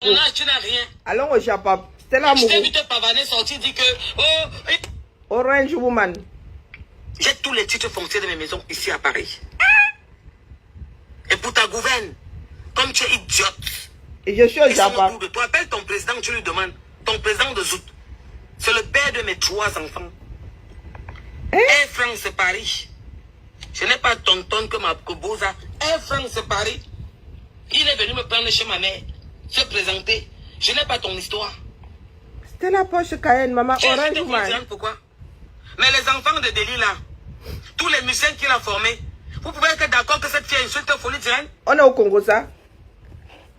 Non, tu n'as rien. Allons au Japon. C'est là, Je t'ai vu te pavaner sortir, dire que... Oh, Orange Woman. j'ai tous les titres fonciers de mes maisons ici à Paris. Et pour ta gouverne, comme tu es idiote. Et je suis au Japon. Tu appelles ton président, tu lui demandes. Ton président de Zout. C'est le père de mes 3 enfants. Air France, c'est Paris. Je n'ai pas tonton que ma Koboza. Air France, c'est Paris. Il est venu me prendre chez ma mère. Se présenter. Je n'ai pas ton histoire. C'était la poche Cayenne, maman. Orange Woman. Pourquoi? Mais les enfants de Delhi là, tous les musiciens qu'il a formés, vous pouvez être d'accord que cette fille insulte Folie Dirène? On est au Congo, ça.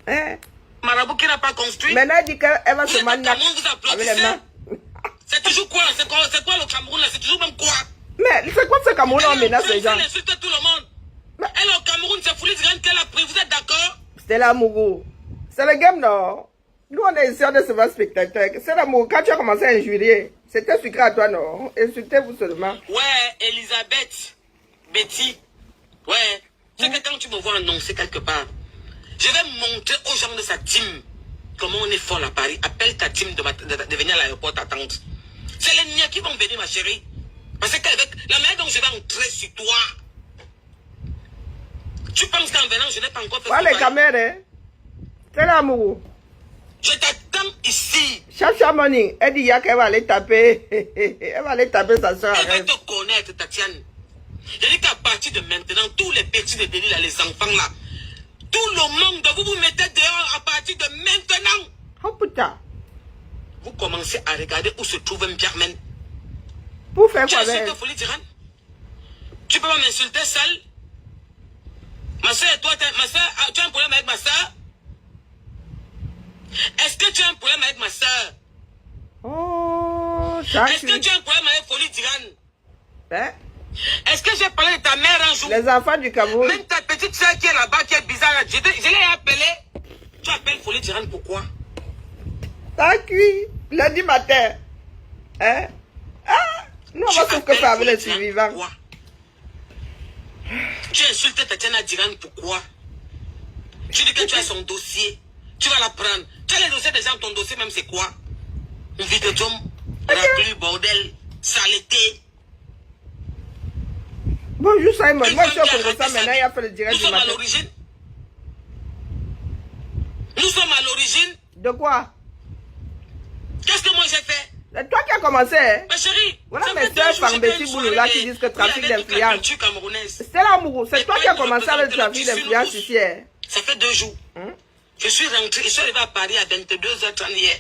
Hein? Marabout qui n'a pas construit. Maintenant, elle dit qu'elle va se manier avec les mains. C'est toujours quoi? C'est quoi le Cameroun là? C'est toujours même quoi? Mais c'est quoi ce Cameroun on menace les gens? Elle insulte tout le monde. Elle au Cameroun, c'est Folie Dirène qu'elle a pris. Vous êtes d'accord? C'est l'amour. C'est le game, non? Nous, on est ici, on est seulement spectateurs. C'est l'amour. Quand tu as commencé à injurier, c'était sucré à toi, non? Insultez-vous seulement. Ouais, Elisabeth, Betty. Ouais. C'est que quand tu me vois annoncer quelque part, je vais montrer aux gens de sa team comment on est fort à Paris. Appelle ta team de venir à l'aéroport t'attendre. C'est les miens qui vont venir, ma chérie. Parce qu'avec la manière dont je vais entrer sur toi, tu penses qu'en venant, je n'ai pas encore fait voilà les caméras, hein? C'est l'amour. Je t'attends ici. Chacha Money, elle dit qu'elle va aller taper. Elle va aller taper sa soeur. Elle va te connaître, Tatiane. Je dis qu'à partir de maintenant, tous les petits de Delhi, là, les enfants là, tout le monde, vous vous mettez dehors à partir de maintenant. Oh putain. Vous commencez à regarder où se trouve un Pierre-Men. Pour faire Tu quoi insultes avec? Folie Dirène? Tu peux pas m'insulter seule? Ma soeur et toi, ma soeur, tu as un problème avec ma soeur? Est-ce que tu as un problème avec ma soeur? Oh, ça. Est-ce que tu as un problème avec Folie Dirène? Hein? Est-ce que j'ai parlé de ta mère un jour? Les enfants du Cameroun. Même ta petite soeur qui est là-bas, qui est bizarre, je l'ai appelée. Tu appelles Folie Dirène pourquoi? T'as cuit lundi matin. Hein? Ah! Nous, on va se faire avec les survivants. Pourquoi? Tu insultes Tatiana Dirène pourquoi? Tu dis que tu as son dossier. Tu vas la prendre. Tu as les dossiers des gens, ton dossier même c'est quoi? Une vie de Tom, raclure, bordel, saleté. Bonjour Simon, moi je suis au Congo ça maintenant, il a fait le direct Nous du sommes à matin. l'origine. Nous sommes à l'origine. De quoi? Qu'est-ce que moi j'ai fait? C'est toi qui as commencé, hein? Ma chérie, Voilà ça mes fait 2 soeurs jours par que Betty je Bouloula suis qui disent que allé trafic avec toute la d'influence. culture camerounaise. C'est l'amour, c'est toi qui as commencé avec le trafic représenter d'influence tous. ici, hein? Ça fait 2 jours. Je suis rentré, je suis arrivé à Paris à 22h30 hier.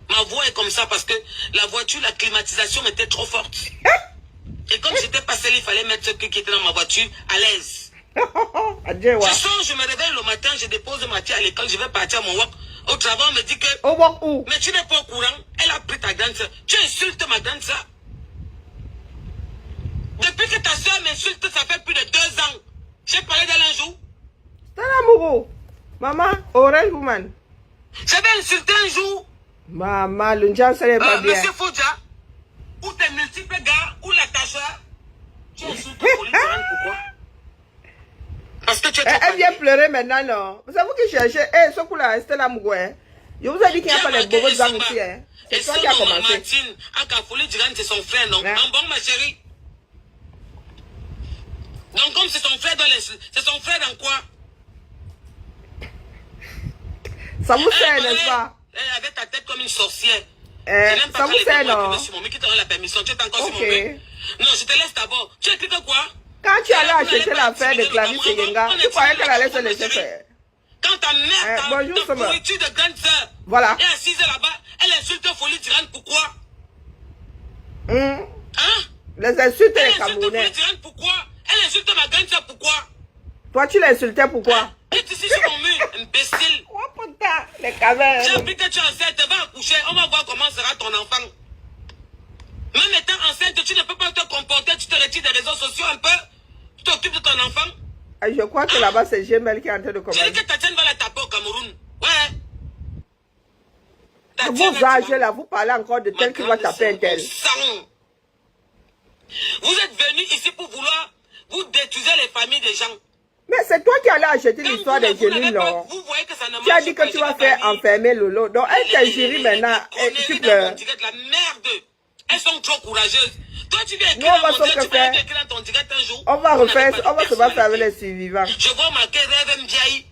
Ma voix est comme ça parce que la voiture, la climatisation était trop forte. Et comme j'étais pas seul, il fallait mettre ce qui était dans ma voiture à l'aise. Adieu, ouais. Je sors, je me réveille le matin, je dépose ma fille à l'école, je vais partir à mon work. Au travail, on me dit que... Au work où? Mais tu n'es pas au courant. Elle a pris ta grande soeur. Tu insultes ma grande soeur. Depuis que ta soeur m'insulte, ça fait plus de 2 ans. J'ai parlé d'elle un jour. C'est l'amour. Maman, Orange Woman. J'avais insulté un jour. Maman, le Ndjan, ça n'est pas bien. Monsieur Fodja, ou tes multiples gars, ou la ta soeur. Tu insultes Folie Dirène, pourquoi? Parce que tu es trop Elle vient fatigué. pleurer maintenant, non? C'est vous qui cherchez. Eh, ce coup-là, c'était l'amour, hein? Je vous ai dit qu'il n'y a pas les bobos dans ici, hein? C'est toi qui as commencé. Martine, Folie Dirène, c'est son frère, non? Ouais. Non, bon, ma chérie. Donc, comme c'est son frère dans c'est son frère dans quoi? Ça vous sert, n'est-ce pas? Elle avait ta tête comme une sorcière. Ça vous sert, non? Qui te donne la permission? Tu es encore sur mon Ok. mec? Non, je te laisse d'abord. Tu écris de quoi? Quand tu allais acheter l'affaire de Clarisse et Yenga, tu croyais qu'elle allait se laisser faire. Quand ta mère, bonjour, ta Summer. pourriture de grande sœur, Voilà. est assise là-bas, elle insulte Folie Dirène, pourquoi? Hum. Hein? Les insultes Elle les insulte Folie Camerounais. Dirène, pourquoi? Elle insulte ma grande sœur, pourquoi? Toi, tu l'insultais pourquoi? Tu es ici sur mon mur, imbécile. Oh putain, les Tu as cavernes. appris que tu es enceinte, va accoucher, on va voir comment sera ton enfant. Même étant enceinte, tu ne peux pas te comporter, tu te retires des réseaux sociaux un peu, tu t'occupes de ton enfant. Je crois que là-bas, c'est Gmail qui est en train de J'ai dit commander. que Tatiane va la taper au Cameroun. Ouais. À Tatiane, vos âges, là, vous parlez encore de tel qui va taper un tel. Vous êtes venus ici pour vouloir vous détruire les familles des gens. Mais c'est toi qui allais acheter Quand l'histoire des vous n'avez gélules, pas- non? Vous voyez que ça ne marche Tu as dit pas, que tu je vas vais faire pas dire. enfermer Lolo. Donc, elle t'injurie maintenant et tu conneries dans pleures. mon direct, la merde. Elles sont trop courageuses. Toi, tu viens Nous, écrire on va dans mon direct, se tu vas refaire. écrire dans ton direct un jour. On va Vous n'avez refaire, pas on de va se battre avec les personnalité. survivants. Je vois marqué Rêve Mbiaï.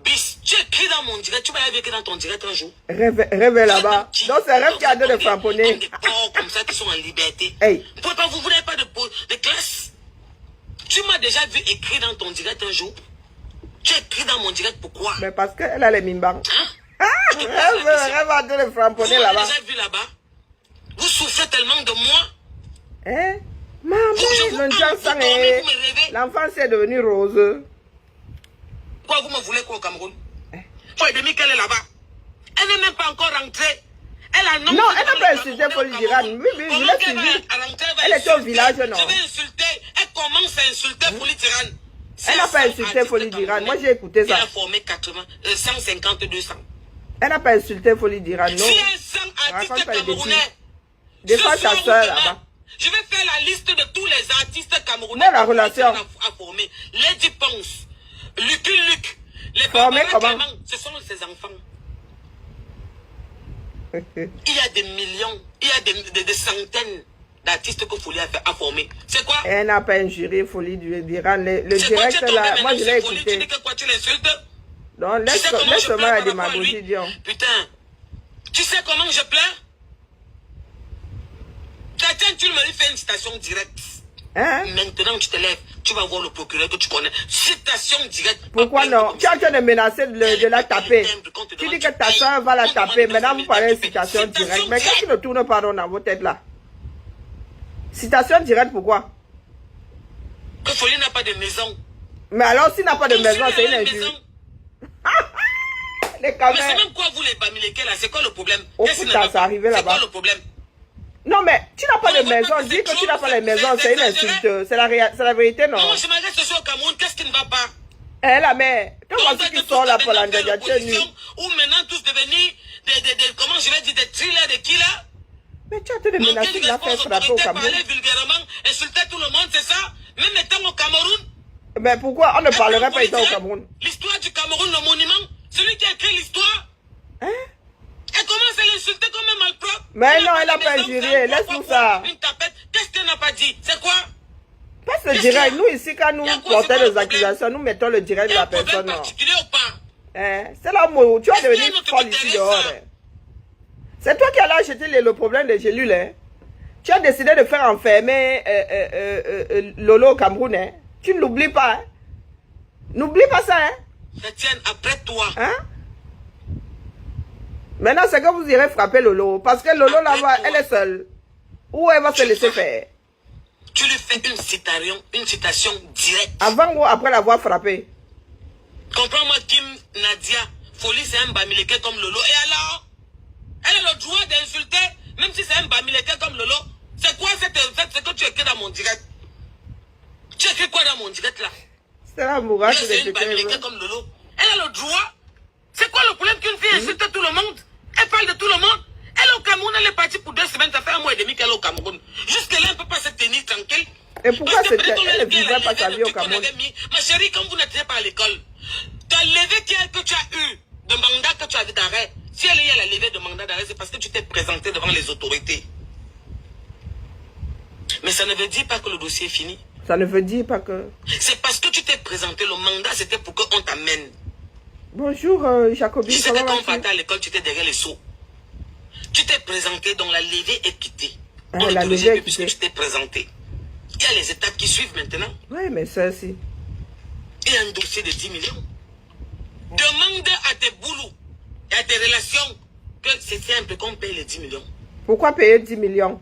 Bis, tu écris dans mon direct, tu vas écrire dans ton direct un jour. Rêve là-bas. Donc, c'est Rêve qui a deux de frapponner. Comme des porcs comme ça qui sont en liberté. Hey. Vous n'avez pas de classe. Tu m'as déjà vu écrire dans ton direct un jour. Tu écris dans mon direct, pourquoi? Mais parce qu'elle a les mimbans. Hein? Rêve a deux de Vous frapponner m'avez là-bas. déjà vu là-bas. Vous souffrez tellement de moi. Hein? Maman, vous le dormez, vous me rêvez. l'enfant c'est devenu rose. Pourquoi vous me voulez quoi au Cameroun? Faut demi qu'elle est là-bas. Elle n'est même pas encore rentrée. Elle a Non, elle n'a pas insulté Folie Dirane. Oui, oui, je l'ai suivi. Elle était au village, non? Je vais insulter. Elle commence à insulter Folie Dirane. Elle n'a pas insulté Folie Dirane. Moi, j'ai écouté ça. Elle a formé 150, 200. Elle n'a pas insulté Folie Dirane, non? Si un artiste Raconte pas les camerounais. Des fois, ta soeur là-bas. Je vais faire la liste de tous les artistes camerounais. Mais la relation. À former. Lady Ponce, Lucky Luke, les Formé Barbara comment? Clément, ce sont ses enfants. Il y a des millions, il y a des centaines d'artistes que Folie a formé. C'est quoi? Elle n'a pas injurié Folie Dirane. Le C'est quoi, tu es direct tombé là, maintenant moi je l'ai sur Folie, tu dis écouté. que quoi, tu l'insultes? Donc, Tu sais comment je laisse-moi pleure la par rapport à démagogie, lui? disons. Putain, tu sais comment je pleure? Quelqu'un, tu me fais une citation directe. Hein? Maintenant, tu te lèves, tu vas voir le procureur que tu connais. Citation directe. Pourquoi non? Tu es en train de menacer de la taper. Tu dis que ta soeur va la taper. Maintenant, vous parlez de citation directe. Mais qu'est-ce qui ne tourne pas dans vos têtes là? Citation directe, pourquoi? Que Folie n'a pas de maison. Mais alors, s'il n'a pas de maison, c'est une maison. injure. Les Mais c'est caméras. même quoi vous les Bamileke là? C'est quoi le problème? Oh Qu'est-ce qui putain, ne va c'est arrivé pas? C'est là-bas. quoi le problème? Non, mais tu n'as pas de maison. Dis que tu n'as pas de maison, c'est une insulte. C'est la vérité, non? Non, je m'arrête ce soir au Cameroun. Qu'est-ce qui ne va pas? Eh, la mère, toi, Donc, voici qui tous sort là pour devenir l'Andadia, tu es nu. l'opposition, ou maintenant tous devenir comment je vais dire, des thrillers, des killers. Mais tu as été de Manquer menacer de de la faire respect aux frapper au autorités, Cameroun. parler vulgairement, insulter tout le monde, c'est ça? Même étant au Cameroun. Mais pourquoi on ne parlerait pas étant au Cameroun? L'histoire du Cameroun, le monument, celui qui a écrit l'histoire, Hein? elle commence à l'insulter comme un malpropre. Mais non, elle n'a pas injurié, laisse-nous ça. Une tapette, qu'est-ce qu'elle n'a pas dit? C'est quoi? Passe le direct. Nous, ici, quand nous Y a quoi, portons c'est quoi des le problème? accusations, nous mettons le direct Il de y a la un problème personne. Non. particulier ou pas? Hein? C'est là où tu vas Est-ce qu'il y a devenir notre folle ici intérêt, dehors. ça? Hein. C'est toi qui allais acheter le problème des gélules. Hein? Tu as décidé de faire enfermer Lolo au Cameroun. Hein? Tu ne l'oublies pas. Hein? N'oublie pas ça. Hein? Chrétienne, après toi. Hein? Maintenant, c'est que vous irez frapper Lolo. Parce que Lolo, là-bas, elle est seule. Ou elle va se laisser faire. Tu lui fais une citation directe. Avant ou après l'avoir frappé. Comprends-moi, Kim Nadia, Folie, c'est un Bamileke comme Lolo. Et alors, elle a le droit d'insulter, même si c'est un Bamileke comme Lolo. C'est quoi ce que tu écris dans mon direct? Tu écris quoi dans mon direct là? C'est la mourage C'est une Bamileke comme Lolo. Elle a le droit. C'est quoi le problème qu'une fille insulte tout le monde? Elle parle de tout le monde. Elle est au Cameroun, elle est partie pour 2 semaines, ça fait 1 mois et demi qu'elle est au Cameroun. Jusque-là, elle ne peut pas se tenir tranquille. Et pourquoi Parce que elle peut-être ne vivrait pas sa vie au depuis qu'on Cameroun? avait mis- Ma chérie, quand vous n'étiez pas à l'école, ta levée que tu as eu de mandat que tu avais d'arrêt, si elle est à la levée de mandat d'arrêt, c'est parce que tu t'es présenté devant les autorités. Mais ça ne veut dire pas que le dossier est fini. Ça ne veut dire pas que... C'est parce que tu t'es présenté, le mandat c'était pour qu'on t'amène. Bonjour, Jacobine. Tu sais que comment quand on vas-tu? partait à l'école, tu étais derrière les seaux. Tu t'es présenté, donc la levée est quittée. Ah, On la l'autorisait levée est puisque quittée. tu t'es présenté. Il y a les étapes qui suivent maintenant. Oui, mais ça aussi. Il y a un dossier de 10 millions. Demande à tes boulots et à tes relations que c'est simple qu'on paye les 10 millions. Pourquoi payer 10 millions?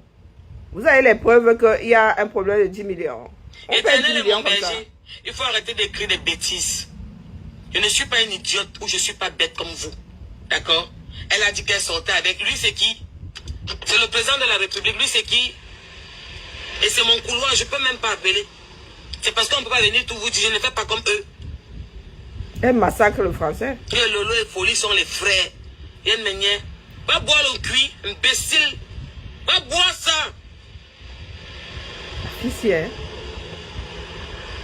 Vous avez les preuves qu'il y a un problème de 10 millions. On paye 10 Éternel est mon millions comme ça. berger. Il faut arrêter d'écrire des bêtises. Je ne suis pas une idiote ou je ne suis pas bête comme vous. D'accord? Elle a dit qu'elle sortait avec lui, c'est qui? C'est le président de la République. Lui, c'est qui? Et c'est mon couloir, je ne peux même pas appeler. C'est parce qu'on ne peut pas venir tout vous dire, je ne fais pas comme eux. Elle massacre le français. Et Lolo et Folie sont les frères. Il y a une manière. Va boire le cuit, imbécile. Va boire ça. Ici, hein.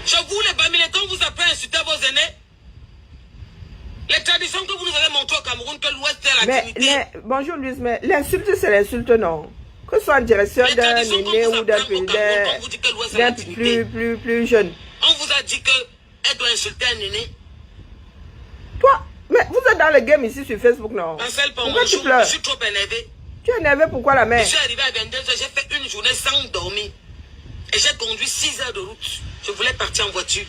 Chez vous, les Bamilés, quand vous appelez insulter vos aînés, les traditions que vous nous avez montrées au Cameroun, que l'Ouest est la dignité. Bonjour Luis, mais l'insulte c'est l'insulte, non? Que ce soit en direction d'un aîné ou d'un plus jeune. On vous a dit qu'elle doit insulter un aîné. Toi, mais vous êtes dans le game ici sur Facebook, non? Pourquoi tu pleures? Je suis trop énervé. Tu es énervé pourquoi la mère? Je suis arrivé à 22h, j'ai fait une journée sans dormir. Et j'ai conduit 6 heures de route. Je voulais partir en voiture.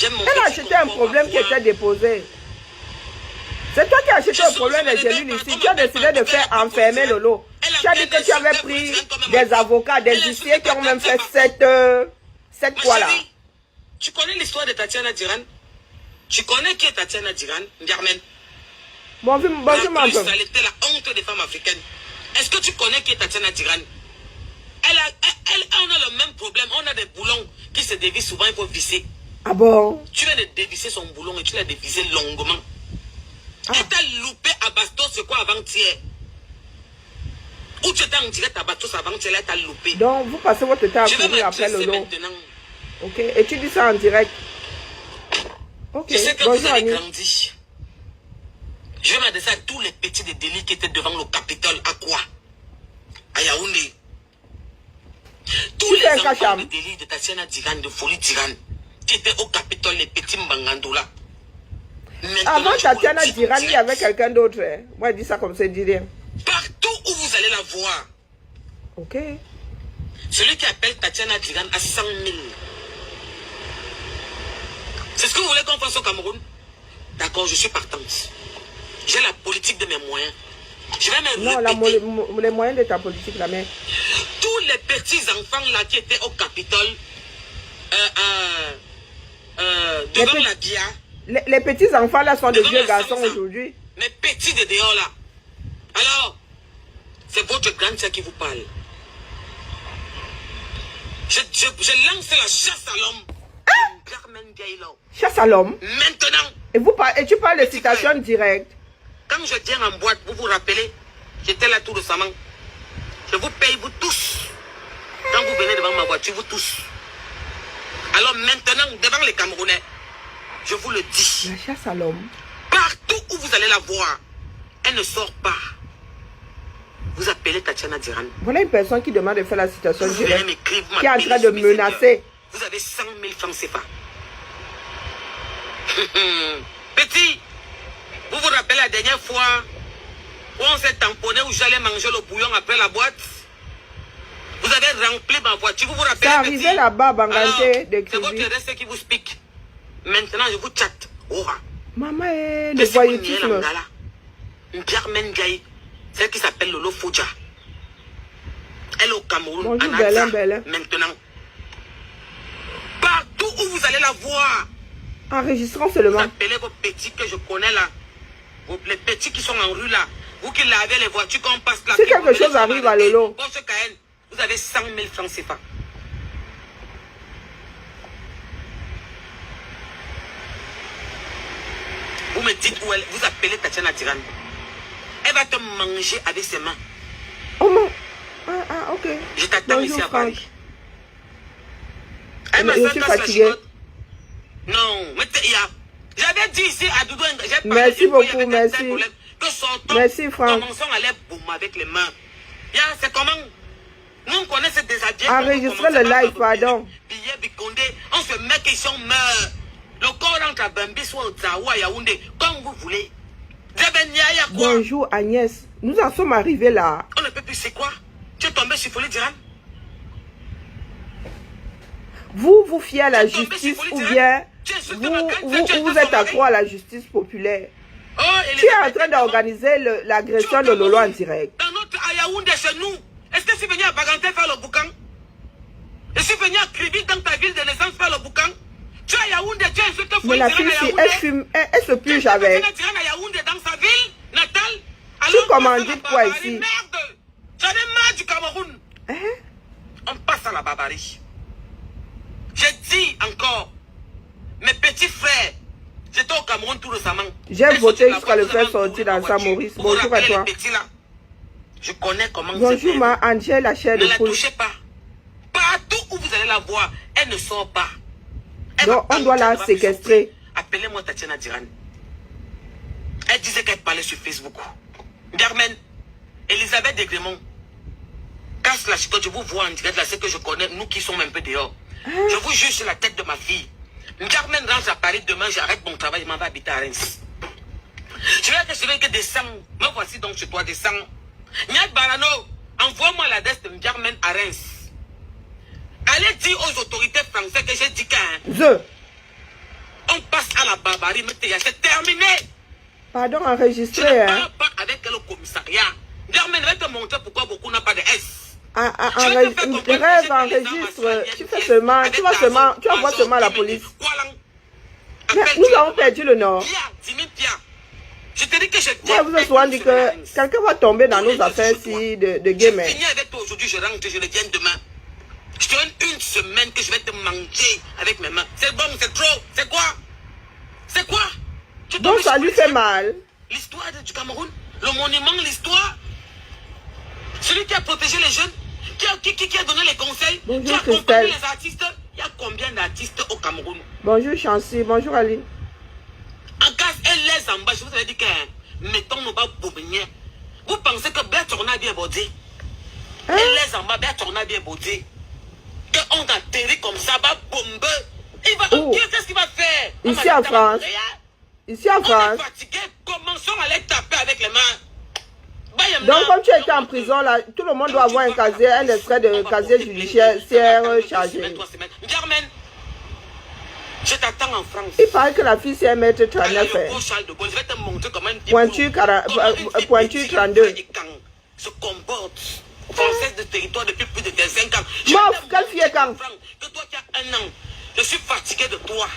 Elle a acheté un problème qui était déposé. C'est toi qui as acheté un problème des cellules ici. Tu as décidé de faire enfermer Lolo. Tu as dit que tu avais pris des avocats, des huissiers qui ont même fait cette fois-là. Tu connais l'histoire de Tatiana Diran? Tu connais qui est Tatiana Diran, Germaine? Bonjour, maman. Elle était la honte des femmes africaines. Est-ce que tu connais qui est Tatiana Diran? On a le même problème. On a des boulons qui se dévissent souvent, il faut visser. Ah bon? Tu viens de dévisser son boulon et tu l'as dévissé longuement. Elle t'a loupé à Bastos, c'est quoi avant-hier? Ou tu étais en direct à Bastos avant-hier, elle t'a loupé. Donc, vous passez votre temps à courir après Lolo. Ok, et tu dis ça en direct. Ok, je sais que vous avez grandi. Je vais m'adresser à tous les petits de délits qui étaient devant le Capitole. À quoi? À Yaoundé. Tous les enfants de délit de Tatiana Diran, de Folie Diran, qui étaient au Capitole, les petits Mbangandoula. Avant Tatiana Diran, il y avait quelqu'un d'autre. Moi, je dis ça comme ça, je dis rien. Partout où vous allez la voir. Ok. Celui qui appelle Tatiana Diran à 100 000. C'est ce que vous voulez qu'on fasse au Cameroun? D'accord, je suis partante. J'ai la politique de mes moyens. Je vais me répéter. Non, les moyens de ta politique, la mère. Tous les petits enfants là qui étaient au Capitole, devant la BIA. Les petits enfants là sont des vieux garçons aujourd'hui. Mes petits de dehors là. Alors, c'est votre grande sœur qui vous parle. Je lance la chasse à l'homme. Chasse à l'homme? Maintenant. Et tu parles de citation directe. Quand je viens en boîte, vous vous rappelez, j'étais là tout récemment. Je vous paye, vous tous. Quand vous venez devant ma voiture, vous tous. Alors maintenant, devant les Camerounais, je vous le dis. La chasse à l'homme. Partout où vous allez la voir, elle ne sort pas. Vous appelez Tatiana Diran. Voilà une personne qui demande de faire la citation directe. Qui est en train de de menacer. Vous avez 100 000 francs CFA. Petit, vous vous rappelez la dernière fois où on s'est tamponné, où j'allais manger le bouillon après la boîte? Vous avez rempli ma voiture, vous vous rappelez? C'est arrivé là-bas, Banganté, de c'est votre reste qui vous speak. Maintenant, je vous chatte. Maman, le voyoutisme. Germaine Gaye, celle qui s'appelle Lolo Fouja. Elle est au Cameroun. Bonjour, Bélin, Bélin. Maintenant. Partout où vous allez la voir. Enregistrons seulement. Vous appelez vos petits que je connais là. Les petits qui sont en rue là. Vous qui lavez les voitures quand on passe là. Si quelque chose arrive à Lolo. Vous avez 100 000 francs CFA. Vous me dites où elle. Vous appelez Tatiana Diran. Elle va te manger avec ses mains. Oh mon. Ok. Je t'attends ici à Paris. Je suis fatiguée. Non, mais j'avais dit ici à Doudou. Merci beaucoup, merci. Merci, Franck. Commençons à aller boum avec les mains. C'est comment? Nous, on connaît ce déshabillé. Enregistrez le live, pardon. On se met qu'ils sont meurent. Le corps entre à Bambi, soit au Tsawa, à Yaoundé, comme vous voulez. Bonjour Agnès, nous en sommes arrivés là. On ne peut plus, c'est quoi? Tu es tombé sur Folie Diran? Vous fiez à la justice ou bien vous êtes accro à la justice populaire? Tu es en train d'organiser l'agression de Lolo en direct. Dans notre Yaoundé chez nous, est-ce que tu es venu à Baganté faire le boucan? Est-ce que tu es venu à Kribi dans ta ville de naissance faire le boucan? Tu es à Yaoundé, tu es insulté Folie Mais la fille, si elle fume, elle se purge avec. Tu es à Yaoundé dans sa ville natale. Tu commandes quoi ici? Merde! J'en ai marre du Cameroun. On passe à la barbarie. J'ai dit encore, mes petits frères, j'étais au Cameroun tout récemment. J'ai voté jusqu'à le faire sortir dans Saint-Maurice. Bonjour à toi. Je connais comment c'est. Bonjour ma Angèle, la chair de poule. Ne la touchez pas. Partout où vous allez la voir, elle ne sort pas. Donc, on doit la séquestrer. Appelez-moi Tatiana Diran. Elle disait qu'elle parlait sur Facebook. Germaine, Elisabeth Degremont, casse la chicotte, je vous vois en direct, là, c'est que je connais, nous qui sommes un peu dehors. Je vous juge sur la tête de ma fille. Germaine rentre à Paris demain, j'arrête mon travail, je m'en vais habiter à Reims. Je vais que descendre, me voici donc chez toi, descends. Niad Barano, envoie-moi l'adresse de Germaine à Reims. Allez dire aux autorités françaises que j'ai dit qu'un. On passe à la barbarie, mais c'est terminé. Pardon, Tu enregistré. ne parles pas avec le commissariat. Germaine va te montrer pourquoi beaucoup n'ont pas de S. Rêve, enregistre. Tu fais seulement, tu vas seulement, tu envoies seulement à la police. Mais nous avons perdu le nord. Je te dis que je Moi, vous avez souvent dit que quelqu'un va tomber dans nos affaires si de game. Je finis avec toi aujourd'hui, je rentre, je reviens demain. Je te donne une semaine que je vais te manger avec mes mains. C'est bon, c'est trop. C'est quoi? C'est quoi? Donc ça lui fait mal. L'histoire du Cameroun, le monument, l'histoire. Celui qui a protégé les jeunes, qui a donné les conseils, Bonjour, qui a accompagné Christelle. les artistes. Il y a combien d'artistes au Cameroun? Bonjour Chancy, bonjour Ali. En cas, elle les en bas, je vous avais dit que mettons nos bas bouminiers. Vous pensez que Bertrand a bien bordé? Elle les en bas, Bertrand a bien bordé. Qu'on atterrit comme ça, va bomber. Il va qu'est-ce qu'il va faire? Ici en France. Ici en On France. est fatigué, commençons à les taper avec les mains. Donc comme tu étais en prison là, tout le monde doit avoir un casier, un extrait de casier judiciaire chargé. Germaine, je t'attends en France. Il paraît que la fille c'est 1m39. Je vais te montrer comment une Pointure 32. se comporte. Française de territoire depuis plus de 5 ans. Mof, quelle fille est quand? Que toi qui as 1 an, je suis fatigué de toi.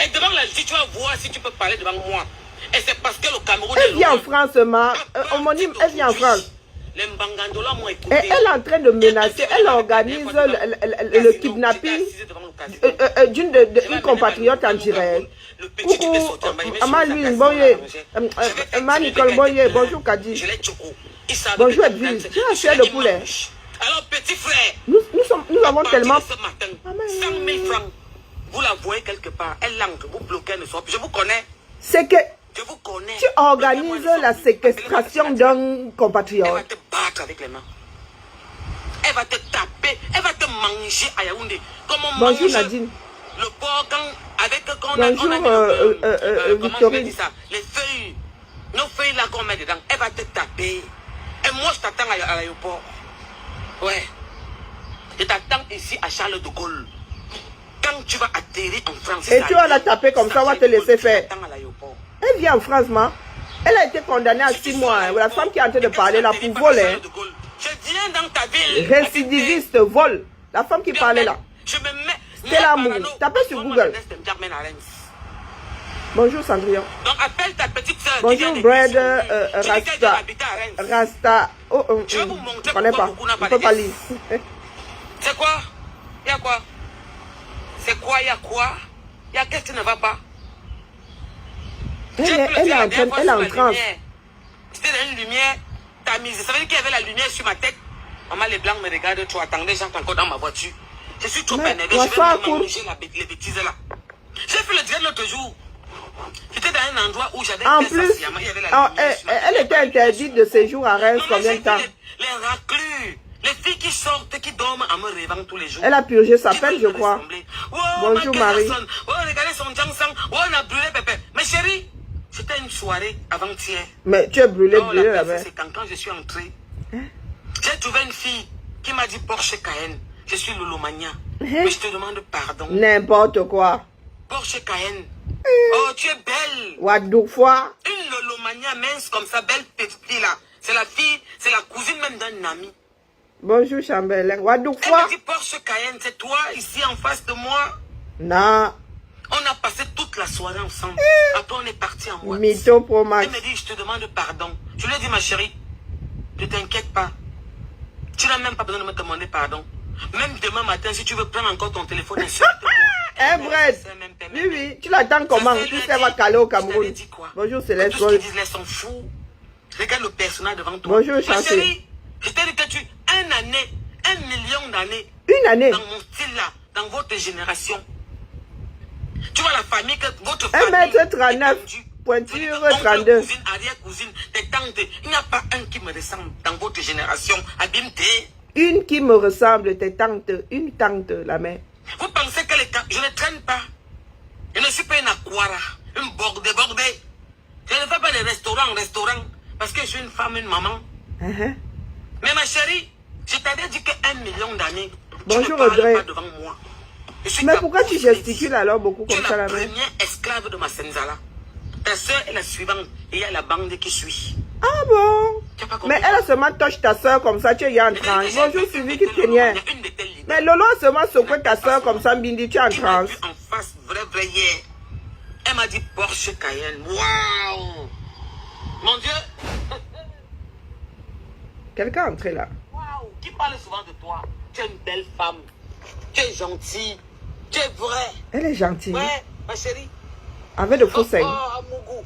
Et devant la justice, tu vas voir si tu peux parler devant moi. Et c'est parce que le Cameroun Elle vient en France, ma homonyme, elle vient en France. Les Mbangandola m'ont écouté. Et elle est en train de menacer, elle organise le kidnapping d'une compatriote en direct. Coucou, Amaline Boye, Nicole Boye, bonjour Kadi. Bonjour Edwige, tu as acheté le poulet. Alors petit frère, nous avons tellement... ce matin, 100 000 francs. Vous la voyez quelque part, elle l'encre, vous bloquez le sort. Je vous connais. C'est que Je vous connais. tu organises la séquestration d'un compatriote. Elle va te battre avec les mains. Elle va te taper, elle va te manger à Yaoundé. Comme on Bonjour mange Nadine. le porc avec Bonjour Victorine. les feuilles, nos feuilles là qu'on met dedans, elle va te taper. Et moi je t'attends à l'aéroport. Ouais. Je t'attends ici à Charles de Gaulle. Quand tu vas atterrir en France. Et tu vas la taper comme ça, on va te laisser faire. Je t'attends à l'aéroport. Elle vient en France, ma. Elle a été condamnée à 6 mois. Hein. La femme qui est en train de parler là pour voler. Je viens dans ta ville. Récidiviste, vol. La femme qui parlait là. Je me mets. C'est l'amour. Tapez sur Google. Bonjour Cendrillon. Donc appelle ta petite soeur. Bonjour Brad Rasta. Oh, je vais vous montrer. Je connais pas. Je ne peux pas lire. C'est quoi? Il y a quoi? C'est quoi? Il y a quoi? Il y a qu'est-ce qui ne va pas? Elle est en transe. C'était dans une lumière tamisée. Ça veut dire qu'il y avait la lumière sur ma tête. Maman, les blancs me regardent. Tu attendais, j'entends encore dans ma voiture. Je suis trop énervé. Je vais manger les bêtises là. J'ai fait le direct l'autre jour. J'étais dans un endroit où j'avais en plus, elle était interdite de séjour à Reims combien de temps? Les raclures. Les filles qui sortent, qui dorment en me rêvant tous les jours. Elle a purgé sa peine, je crois. Bonjour Marie. Oh, regardez son jansang. Oh, on a brûlé Pépé. Mais chérie, c'était une soirée avant-hier. Mais tu es brûlé là-bas. C'est quand je suis entré. J'ai trouvé une fille qui m'a dit Porsche Cayenne. Je suis Lolomania. Mais je te demande pardon. N'importe quoi. Porsche Cayenne. Oh, tu es belle. Wadoufwa. Une Lolomania mince comme ça, belle petite fille là. C'est la fille, c'est la cousine même d'un ami. Bonjour Chambelin. Elle Wadoufwa. me dit Porsche Cayenne, c'est toi ici en face de moi. Non. On a passé toute la soirée ensemble. Après on est parti en boîte. Mytho Pro Max. Elle me dit je te demande pardon. Je lui ai dit ma chérie, ne t'inquiète pas. Tu n'as même pas besoin de me demander pardon. Même demain matin, si tu veux prendre encore ton téléphone, insulte-moi. Un Brad. Oui, oui. Tu l'attends comment? Puisqu'elle va caler au Cameroun. Bonjour Céleste. Tout ce qu'ils disent, ils sont fous. Regarde le personnage devant toi. Bonjour ma Chanté. chérie, je t'ai dit que tu, 1 année, 1 million d'années. Une année. Dans mon style là, dans votre génération. Tu vois la famille que votre famille 1m39, pointure 32. Cousine, arrière-cousine, tes tantes, il n'y a pas un qui me ressemble dans votre génération. Abimte. Une qui me ressemble, tes tantes, une tante, la mère. Vous pensez que je ne traîne pas. Je ne suis pas une aquara, une bordée. Je ne fais pas de restaurant en restaurant parce que je suis une femme, une maman. Mais ma chérie, je t'avais dit que 1 million d'années, tu ne parles pas devant moi. Mais pourquoi tu gesticules alors beaucoup comme ça, la mère? Tu es la première esclave de ma Senzala. Ta soeur est la suivante et il y a la bande qui suit. Ah bon? Mais elle a seulement touché ta soeur comme ça, tu es en transe. Bonjour, Sylvie qui tenait. Mais Lolo a seulement secoué ta soeur comme ça, Bindi, tu es en transe. En face, vrai hier. Elle m'a dit Porsche Cayenne. Waouh! Mon Dieu! Quelqu'un est entré là. Waouh! Qui parle souvent de toi? Tu es une belle femme. Tu es gentille. Tu es vrai. Elle est gentille. Ouais, ma chérie. Avec de faux seins. Oh, mon goût.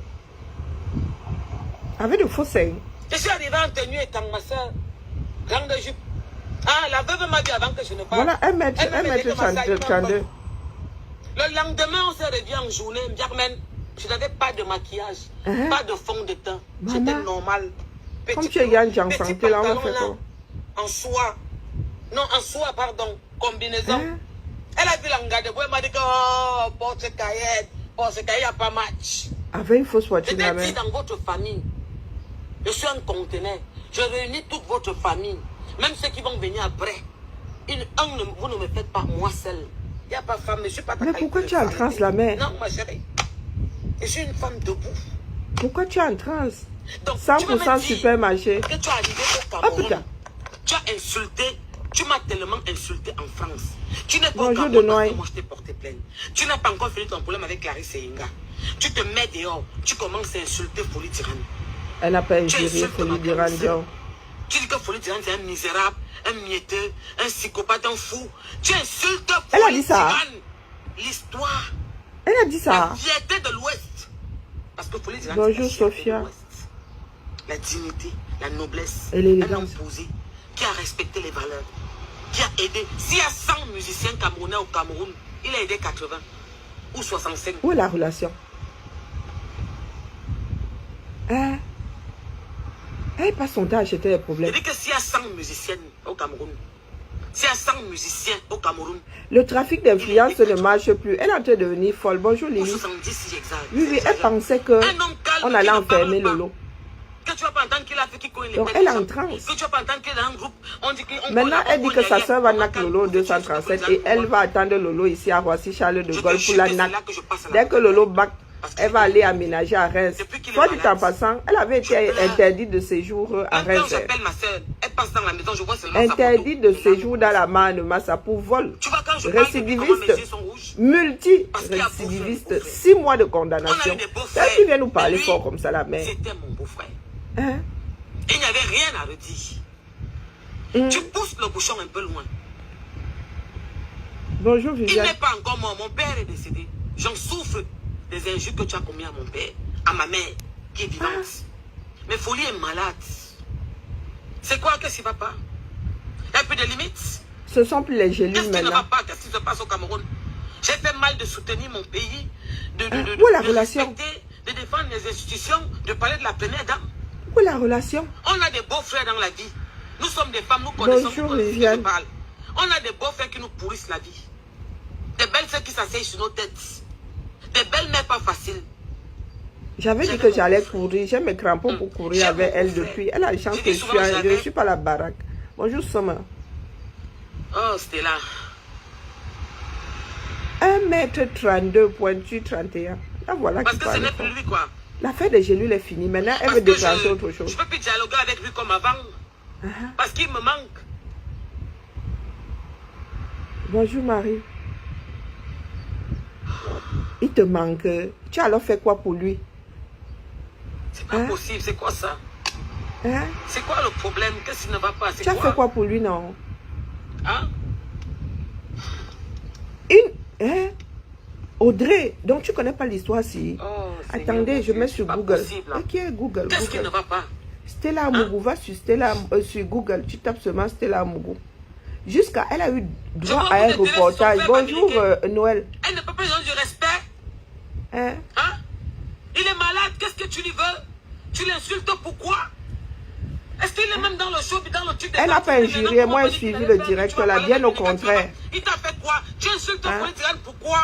Avec de faux seins. Je suis arrivé en tenue étant ma soeur. Grande jupe. Ah, la veuve m'a dit avant que je ne parle. Voilà, 1m32. Le lendemain, on s'est revu en journée. Germaine, je n'avais pas de maquillage, pas de fond de teint. J'étais normal. Comme tu es Yann, j'ai en santé, là, on va faire quoi? En soie. Non, en soie, pardon. Combinaison. Elle a vu l'engagement. Elle m'a dit que, oh, Porsche Cayenne, il n'y a pas match. Avec une fausse voiture, la mère. Dans votre famille, je suis un conteneur. Je réunis toute votre famille. Même ceux qui vont venir après. Vous ne me faites pas moi seul. Il n'y a pas femme, je ne suis pas ta. Mais pourquoi tu es en transe, la mère? Non, ma chérie. Je suis une femme debout. Pourquoi tu es en transe? Donc, 100% supermarché. Que tu es arrivé au Cameroun. Tu as insulté. Tu m'as tellement insulté en France. Tu n'es pas au Cameroun parce que moi je t'ai porté plainte. Tu n'as pas encore fini ton problème avec Clarisse et Inga. Tu te mets dehors. Tu commences à insulter Folie Tirane. Elle n'a pas injurié Folie Tirane. Tu dis que Folie Tirane c'est un misérable, un mietteux, un psychopathe, un fou. Tu insultes Folie Tirane. Elle a dit ça. L'histoire. Elle a dit ça. La fierté de l'Ouest. Parce que Folie Tirane, bonjour Sophia. La dignité, la noblesse. Et l'élégance. Un homme posé qui a respecté les valeurs. Qui a aidé. S'il y a 100 musiciens camerounais au Cameroun, il a aidé 80 ou 65. Où est la relation? Elle passe son temps à acheter les problèmes. Je dis que s'il y a 100 musiciennes au Cameroun, s'il y a 100 musiciens au Cameroun, le trafic d'influence ne marche plus. Elle est en train de devenir folle. Bonjour Lily. 70 si j'exagère. Oui, elle pensait que on allait enfermer Lolo. Que tu vas pas entendre qu'il a fait qu'il connaît les donc elle est en transe. Que tu vas pas entendre qu'il est dans un groupe. On dit maintenant, elle dit que sa soeur va naître Lolo 237 et elle va attendre Lolo ici à Roissy-Charles de Gaulle pour la nac. Dès que Lolo bac, elle va aller aménager à Reims. Soit dit en passant, elle avait été interdite de séjour à Reims. J'appelle ma soeur, elle passe dans la maison, je vois seulement interdite de séjour dans la main de Massa pour vol. Récidiviste, multi-récidiviste, 6 mois de condamnation. Elle qui vient nous parler fort comme ça, la mère. C'était mon beau-frère. Il n'y avait rien à redire. Tu pousses le bouchon un peu loin. Bonjour Viviane. Il n'est pas encore mort, mon père est décédé. J'en souffre des injures que tu as commis à mon père, à ma mère qui est vivante. Mais Folie est malade. C'est quoi? Qu'est-ce qui ne va pas? Il n'y a plus de limites. Ce sont plus les gélules maintenant. Qu'est-ce qui ne va pas? Qu'est-ce qui se passe au Cameroun? J'ai fait mal de soutenir mon pays, de respecter, de défendre les institutions, de parler de la première dame. Où est la relation? On a des beaux-frères dans la vie. Nous sommes des femmes, nous connaissons. Bonjour Viviane. On a des beaux-frères qui nous pourrissent la vie. Des belles sœurs qui s'asseyent sur nos têtes. Des belles mères pas faciles. J'avais dit que j'allais courir. J'ai mes crampons pour courir avec elle depuis. Elle a la chance que je ne suis pas à la baraque. Bonjour Summer. Oh Stella. 1m32, pointu 31. Là voilà parce qui que parle. Ce n'est plus lui quoi. L'affaire des gélules est finie. Maintenant, elle veut déclencher autre chose. Je ne peux plus dialoguer avec lui comme avant. Parce qu'il me manque. Bonjour Marie. Il te manque. Tu as alors fait quoi pour lui? C'est pas possible. C'est quoi ça? C'est quoi le problème? Qu'est-ce qui ne va pas? Tu as fait quoi pour lui, non? Hein? Audrey, donc tu connais pas l'histoire si. Oh, attendez, je mets sur Google. Qui est Google? Qu'est-ce qui ne va pas? Stella Amougou, va sur Stella sur Google. Tu tapes seulement Stella Amougou. Jusqu'à... Elle a eu droit vois à un vous êtes reportage. son frère Bonjour, Noël. Elle ne peut pas donner du respect. Hein? Hein? Il est malade, qu'est-ce que tu lui veux? Tu l'insultes pourquoi? Est-ce qu'il est même dans le show, dans le truc des Elle n'a pas artistes, injurié. maintenant, Moi, comment j'ai on dit qu'il suivi allait le faire, direct tu vas là. parler Bien de au communication? contraire. Il t'a fait quoi? Tu insultes Hein? Folie Diran, pourquoi?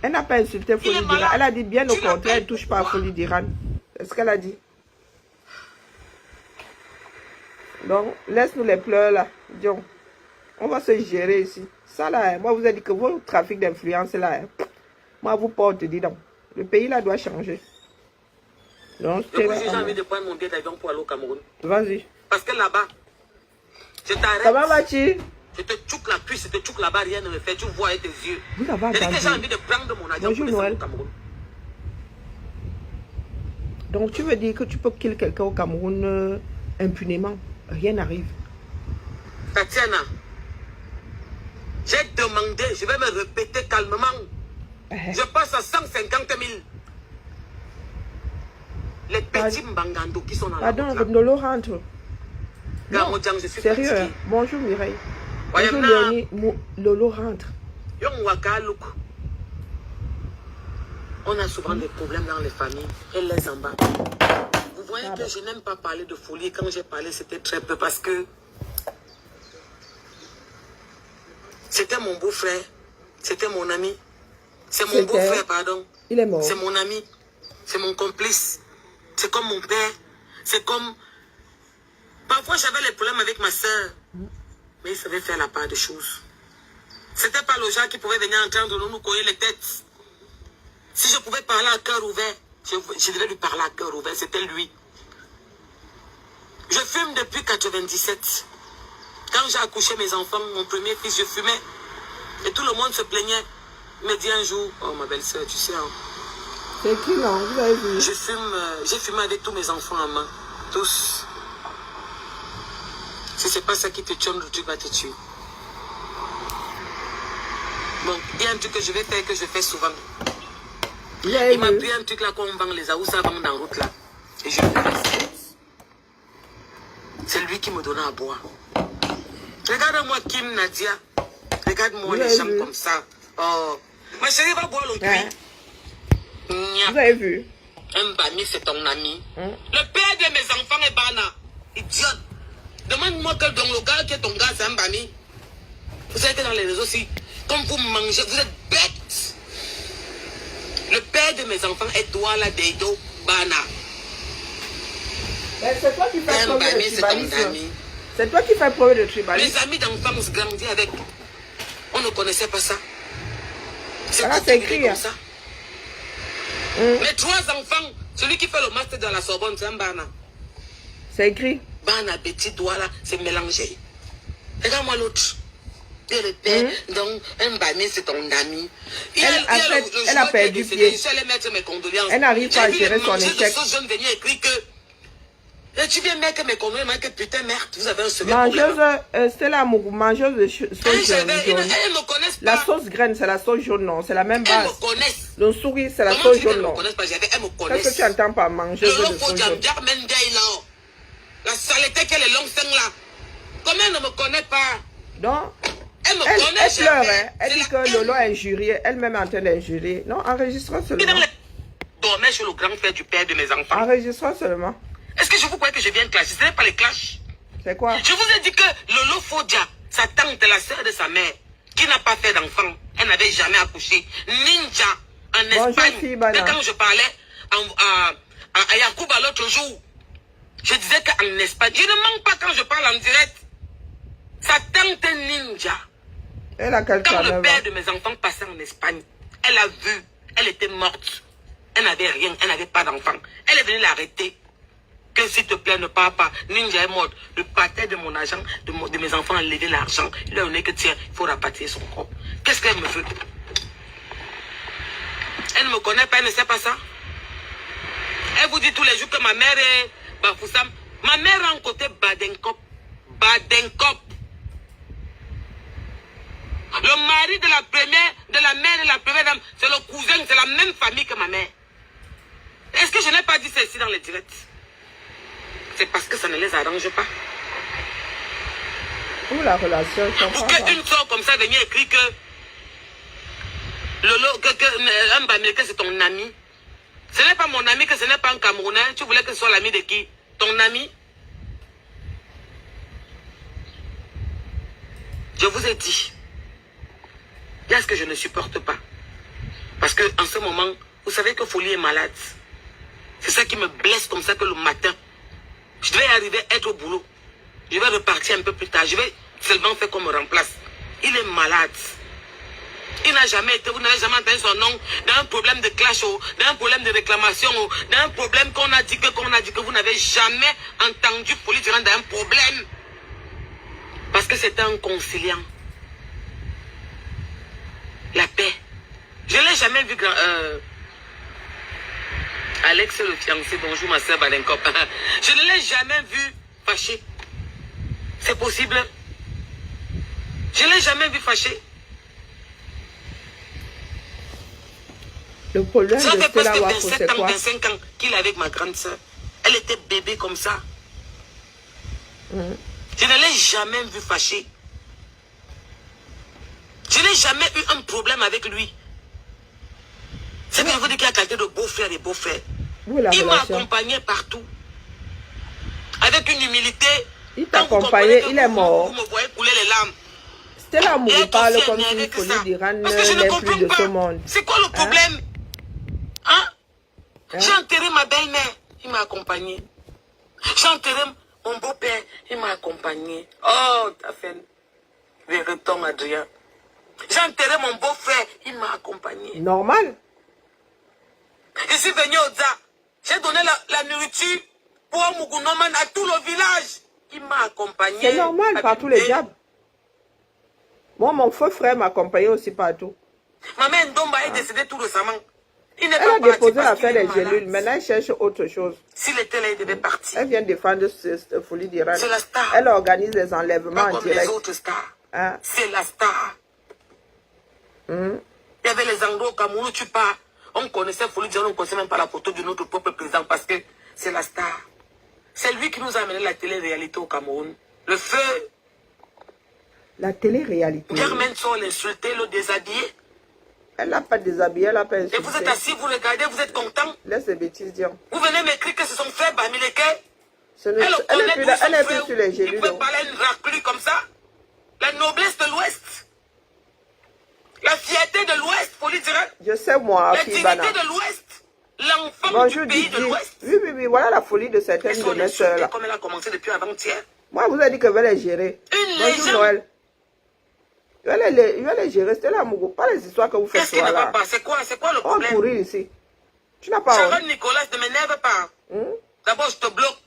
Elle n'a pas insulté Folie malade. Diran. Elle a dit bien au Tu contraire. Elle ne l'appelles touche pas à pourquoi? Folie Diran. C'est ce qu'elle a dit. Donc, laisse-nous les pleurs là. Dion. On va se gérer ici. Ça là, moi, vous ai dit que vos trafic d'influence là, moi, vous porte, dis donc. Le pays là doit changer. Donc, J'ai envie de prendre mon billet d'avion pour aller au Cameroun. vas-y. Parce que là-bas, je t'arrête. Comment vas-tu? Je te tchouk la cuisse, je te tchouk là-bas, rien ne me fait. Tu vois avec tes yeux. Vous avez J'ai dit que j'ai entendu. envie de prendre mon avion Bonjour, pour descendre Noël. au Cameroun. Donc, tu veux dire que tu peux kill quelqu'un au Cameroun impunément? Rien n'arrive. Tatiana, j'ai demandé, je vais me répéter calmement. Je passe à 150 000. Les petits Mbangando qui sont dans la Pardon, route là. Nolo rentre. Gars, Non, mon Diang, je suis sérieux. fatigué. Hein? Bonjour Mireille. Ouais, Bonjour maintenant- Léonie. Lolo rentre. Yong Waka Louk. On a souvent des problèmes dans les familles. Elle les en bas. Vous voyez que je n'aime pas parler de folie. Quand j'ai parlé, c'était très peu parce que c'était mon beau-frère. C'était mon ami. C'est mon beau-frère, pardon. Il est mort. C'est mon ami. C'est mon complice. C'est comme mon père. C'est comme... Parfois, j'avais les problèmes avec ma soeur. Mais il savait faire la part des choses. C'était pas le genre qui pouvait venir entendre nous coller les têtes. Si je pouvais parler à cœur ouvert, je devais lui parler à cœur ouvert. C'était lui. Je fume depuis 97. Quand j'ai accouché mes enfants, mon premier fils, je fumais. Et tout le monde se plaignait. Il me dit un jour, oh ma belle-sœur, tu sais, hein, C'est qui non? Vous avez vu? j'ai fumé avec tous mes enfants en main. Tous. Si c'est pas ça qui te tue, tu vas te tuer. Bon, il y a un truc que je vais faire, que je fais souvent. Vous avez Il m'a vu? pris un truc là qu'on vend, les aoussa vendent en route là. Et je le laisse. C'est lui qui me donnait à boire. Regarde-moi Kim Nadia. Regarde-moi les gens comme ça. Oh. Ma chérie va boire le Hein? puits. Vous avez vu? Un bami, c'est ton ami. Hein? Le père de mes enfants est Bana. Idiote. Demande-moi que dans le gars qui est ton gars, c'est un bami. Vous savez que dans les réseaux aussi, comme vous mangez, vous êtes bêtes. Le père de mes enfants est Douala Deido Bana. Ben, c'est toi qui fais Un preuve bami, de c'est ton tribalisme. ami. C'est toi qui fais preuve de tribalisme. Les amis d'enfance grandis avec. On ne connaissait pas ça. C'est Voilà, tout c'est écrit écrit, comme hein. ça. Mes 3 enfants, celui qui fait le master dans la Sorbonne, c'est un Bana. C'est écrit. Bana, petit doigt là, c'est mélangé. Regarde-moi l'autre. Et le père, donc, un bami, c'est ton ami. Elle a perdu pied. Je suis allée mettre mes condoléances. Elle n'arrive pas à gérer son échec. Je viens venir écrire que. Et tu viens mettre mes condoléances, que putain, merde, vous avez un secret problème. Mangeuse, c'est la mangeuse de sauce jaune. Elles me connaissent pas. La sauce graine, c'est la sauce jaune, non. C'est la même Elles base. me connaissent. Le souris, c'est la Comment sauce tu dis qu'elles jaune, ne me non. connaissent pas? Elles me Qu'est-ce connaissent. que tu entends par mangeuse Le de sauce jaune? La saleté qu'elle est longue, c'est là. Comment elle ne me connaît pas? Donc, Elle me elle connaît, pleure, jamais. hein. Elle C'est dit la que haine. Lolo a injurié. Elle-même est en train d'injurier. Non, enregistre Et seulement. dans les... dormais chez le grand frère du père de mes enfants. Enregistre seulement. Est-ce que je vous croyez que je viens clasher? Ce n'est pas les clashs. C'est quoi? Je vous ai dit que Lolo Fodia, sa tante, la sœur de sa mère, qui n'a pas fait d'enfant, elle n'avait jamais accouché. Ninja, en Bonjour, Espagne. Sibana. Et quand je parlais à Yacouba l'autre jour, je disais qu'en Espagne, je ne manque pas quand je parle en direct. Sa tante Ninja, Elle a quelqu'un quand à le 9 ans. père de mes enfants passait en Espagne, elle a vu, elle était morte. Elle n'avait rien, elle n'avait pas d'enfant. Elle est venue l'arrêter. Que s'il te plaît, ne pars pas. Ninja est morte. Le pâté de mon agent, de mes enfants a levé l'argent. Il a donné que tiens, il faut rapatrier son corps. Qu'est-ce qu'elle me veut? Elle ne me connaît pas, elle ne sait pas ça. Elle vous dit tous les jours que ma mère est Bafoussam. Ma mère a un côté Badenkop. Badenkop. Le mari de la première, de la mère de la première dame, c'est le cousin, c'est la même famille que ma mère. Est-ce que je n'ai pas dit ceci dans les directs? C'est parce que ça ne les arrange pas. Où la relation, je Pour comprends pas. qu'une soeur comme ça vienne écrire que Lolo, un Bamileke c'est ton ami. Ce n'est pas mon ami, que ce n'est pas un Camerounais. Tu voulais que ce soit l'ami de qui? Ton ami? Je vous ai dit. Il y a ce que je ne supporte pas. Parce que en ce moment, vous savez que Folie est malade. C'est ça qui me blesse comme ça que le matin, je vais arriver à être au boulot. Je vais repartir un peu plus tard. Je vais seulement faire qu'on me remplace. Il est malade. Il n'a jamais été, vous n'avez jamais entendu son nom dans un problème de clash, dans un problème de réclamation, dans un problème qu'on a dit que vous n'avez jamais entendu Folie Durant dans un problème. Parce que c'était un conciliant. La paix. Je ne l'ai jamais vu grand... Alex le fiancé, bonjour ma soeur Balenkop. Je ne l'ai jamais vu fâché. C'est possible. Je ne l'ai jamais vu fâché. Le problème Ça de fait Stella presque Wafo, 27 c'est ans, quoi? 25 ans qu'il est avec ma grande soeur. Elle était bébé comme ça. Je ne l'ai jamais vu fâché. Je n'ai jamais eu un problème avec lui. C'est que je vous dis qu'il y a qualité de beau-frère et beau-frère. Où est la Il m'a relation? accompagné partout. Avec une humilité. Il t'a accompagné, il est mort. Vous me voyez couler les larmes. Stella Mourou Et parle aussi comme énervé si que Folie ça. Durant Parce que je ne n'est comprends plus de pas. ce monde. C'est quoi le problème? Hein? Hein? J'ai enterré ma belle-mère. Il m'a accompagné. J'ai enterré mon beau-père. Il m'a accompagné. Oh, t'as fait véritablement Adrien. J'ai enterré mon beau-frère. Il m'a accompagné. Normal. Je suis venu au ZA. J'ai donné la nourriture pour un Mugunoman à tout le village. Il m'a accompagné. C'est normal par tous les diables. Moi, mon faux frère m'accompagnait aussi partout. Ma mère Ndomba est décédée tout récemment. Il n'est Elle pas a parti déposé parce l'affaire qu'il est des malade. gélules. Maintenant, elle cherche autre chose. S'il était là, il devait partir. Elle vient défendre cette Folie Durant. C'est la star. Elle organise des enlèvements Pas en comme les direct. autres stars. Hein? C'est la star. Il y avait les endroits au Cameroun où tu pars. On connaissait Folie Durant, on ne connaissait même pas la photo de notre propre président parce que c'est la star. C'est lui qui nous a amené la télé-réalité au Cameroun. Le feu. La télé-réalité. Germaine Sol l'insulter, le déshabiller. Elle n'a pas déshabillé, elle n'a pas Et insulté. vous êtes assis, vous regardez, vous êtes content. Laisse ces bêtises dire. Vous venez m'écrire que c'est son frère Bamileke. Elle n'est plus sur les gélules. Il peut parler une raclure comme ça. La noblesse de l'Ouest. La fierté de l'Ouest, Folie Durant. Je sais moi, La Fibana. dignité de l'Ouest. L'enfant Bonjour du pays Didi. de l'Ouest. Oui, voilà la folie de certaines de mes soeurs là. Comme elle a commencé depuis avant-hier. Moi, vous avez dit que je vais les gérer. Une Bonjour légende. Noël. Je vais les gérer. C'était là, Mougou. Pas les histoires que vous faites Qu'est-ce qui ne toi va là. pas? C'est quoi le On problème? courir ici. Tu n'as pas Sharon honte. Nicolas, ne m'énerve pas. D'abord, je te bloque.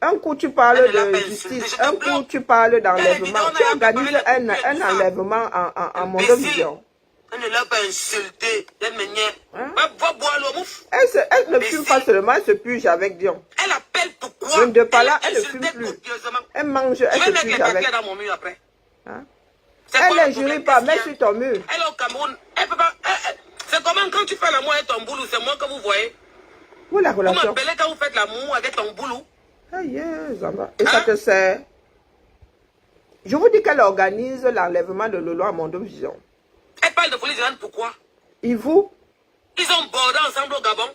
Un coup, tu parles Elle ne l'a de pas justice. insulté, je te Un coup, bloque. tu parles d'enlèvement. vidéo, Tu on a organises préparé le un tout ça. enlèvement en Imbécile. Mondovision. Elle ne l'a pas insulté. Elle me niait. Hein? Va boire le mouf. Elle ne fume Imbécile. pas seulement, elle se puge avec Dion. Elle appelle pourquoi? Je ne de pas là, Elle elle ne insultait fume plus. copieusement. Elle mange, Je elle vais se mettre les fuge avec. papiers dans mon mur après. Hein? C'est Elle quoi le n'injurie problème? pas, Qu'est-ce mets qu'il y sur a? ton mur. Elle est au Cameroun. Elle peut pas. C'est comment quand tu fais l'amour avec ton boulot, c'est moi que vous voyez. Où est la Vous relation? m'appelez quand vous faites l'amour avec ton boulot. Aïe, Zamba. Et ça Hein? te sert? Je vous dis qu'elle organise l'enlèvement de Lolo à Mondovision. Elle parle de Folie Durant, pourquoi? Et vous? Ils ont bordé ensemble au Gabon.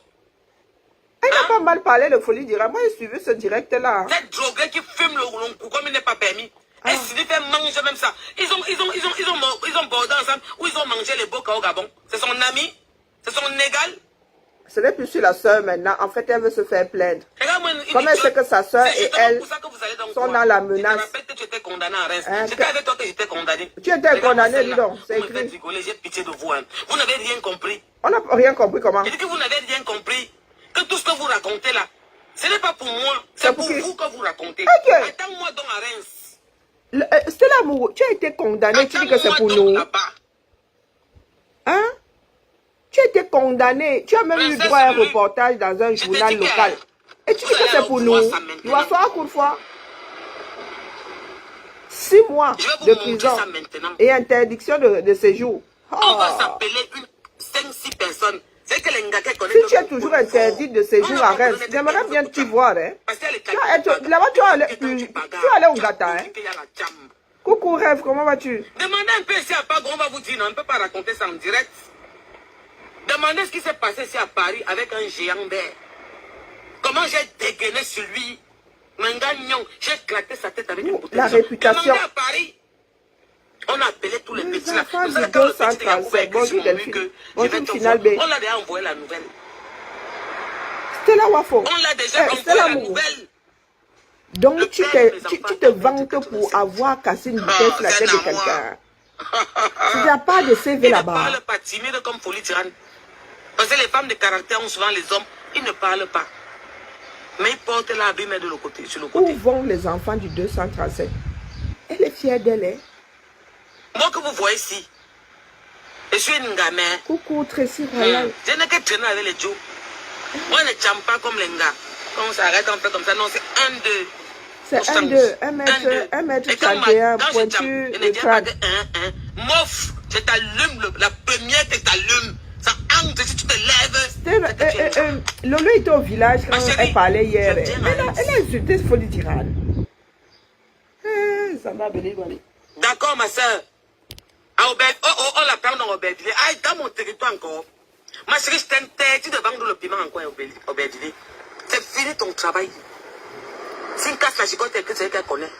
Elle n'a Hein? pas mal parlé de Folie Durant. Moi, j'ai suivi ce direct-là. Cette droguée qui fume le long cou comme il n'est pas permis. Elle s'y fait manger même ça. Ils ont bordé ensemble ou ils ont mangé les boca au Gabon. C'est son ami, c'est son égal. Ce n'est plus sur la soeur maintenant. En fait, elle veut se faire plaindre. Regarde-moi Comme elle sait que sa soeur et elle sont dans la menace. Je te rappelle que tu étais condamné à Reims. Hein, C'était avec toi que j'étais condamné. Tu étais condamné, dis donc. Vous C'est me faites écrit. rigoler, j'ai pitié de vous. Hein. Vous n'avez rien compris. On n'a rien compris comment. Je dis que vous n'avez rien compris. Que tout ce que vous racontez là, ce n'est pas pour moi. C'est pour qui? vous que vous racontez. Ok. Attends-moi donc à Reims. Stella Mourou, tu as été condamné, tu dis que c'est pour nous. Hein? Tu as été condamné, tu as même eu droit à un reportage dans un journal local. Et tu dis que c'est pour nous. Tu vas faire une fois. 6 mois de prison et interdiction de séjour. On va s'appeler 5-6 personnes. C'est que les Ngakais Si connaissent. tu es toujours interdit de séjour à Reims, j'aimerais bien t'y voir. Hein. Là-bas, tu vas aller au Gata. Hein. Coucou Rêve, comment vas-tu? Demandez un peu ici à Paris, on va vous dire, non, on ne peut pas raconter ça en direct. Demandez ce qui s'est passé ici à Paris avec un géant vert. Comment j'ai dégainé sur lui. J'ai éclaté sa tête avec une bouteille. La réputation. Demandez à Paris. On a appelé tous les petits là. enfants Vous savez, de quand le petit gars 235, pouvait écrire sur bonjour mon mur Delphine. que je Bonjour vais te Final voir. B. On l'a déjà envoyé la nouvelle. Stella Wafo. On l'a déjà envoyé Stella la Mourou. nouvelle. Donc tu te vantes pour avoir cassé une bouteille sur la tête de quelqu'un. Tu n'as pas de CV Il ne là-bas. parle pas timide comme folie tyranne. Parce que les femmes de caractère ont souvent les hommes, ils ne parlent pas. Mais ils portent l'habit, mais de l'autre côté, sur le Où côté. vont les enfants du 237? Elle est fière d'elle. Hein? Moi que vous voyez ici, je suis une gamine. Coucou Tracy Royal. Je n'ai que traîner avec les Joe. Moi, je ne chante pas comme les gars. Quand on s'arrête, on fait comme ça. Non, c'est 1, 2. C'est 1, 2, 1 mètre 31, pointu, je ne dis pas que 1. Mof, je t'allume, la première que t'allume. Ça entre si tu te lèves. Lolo était au village quand elle parlait hier. je tiens à Elle a insulté Folie Tirane. Ça m'a belé. D'accord, ma soeur. On la prend dans Aubervilliers. Ah, dans mon territoire encore. Ma chérie, je t'interdis de vendre le piment encore à Aubervilliers. C'est fini ton travail. Si une casse la chicotte, c'est qu'elle connaît.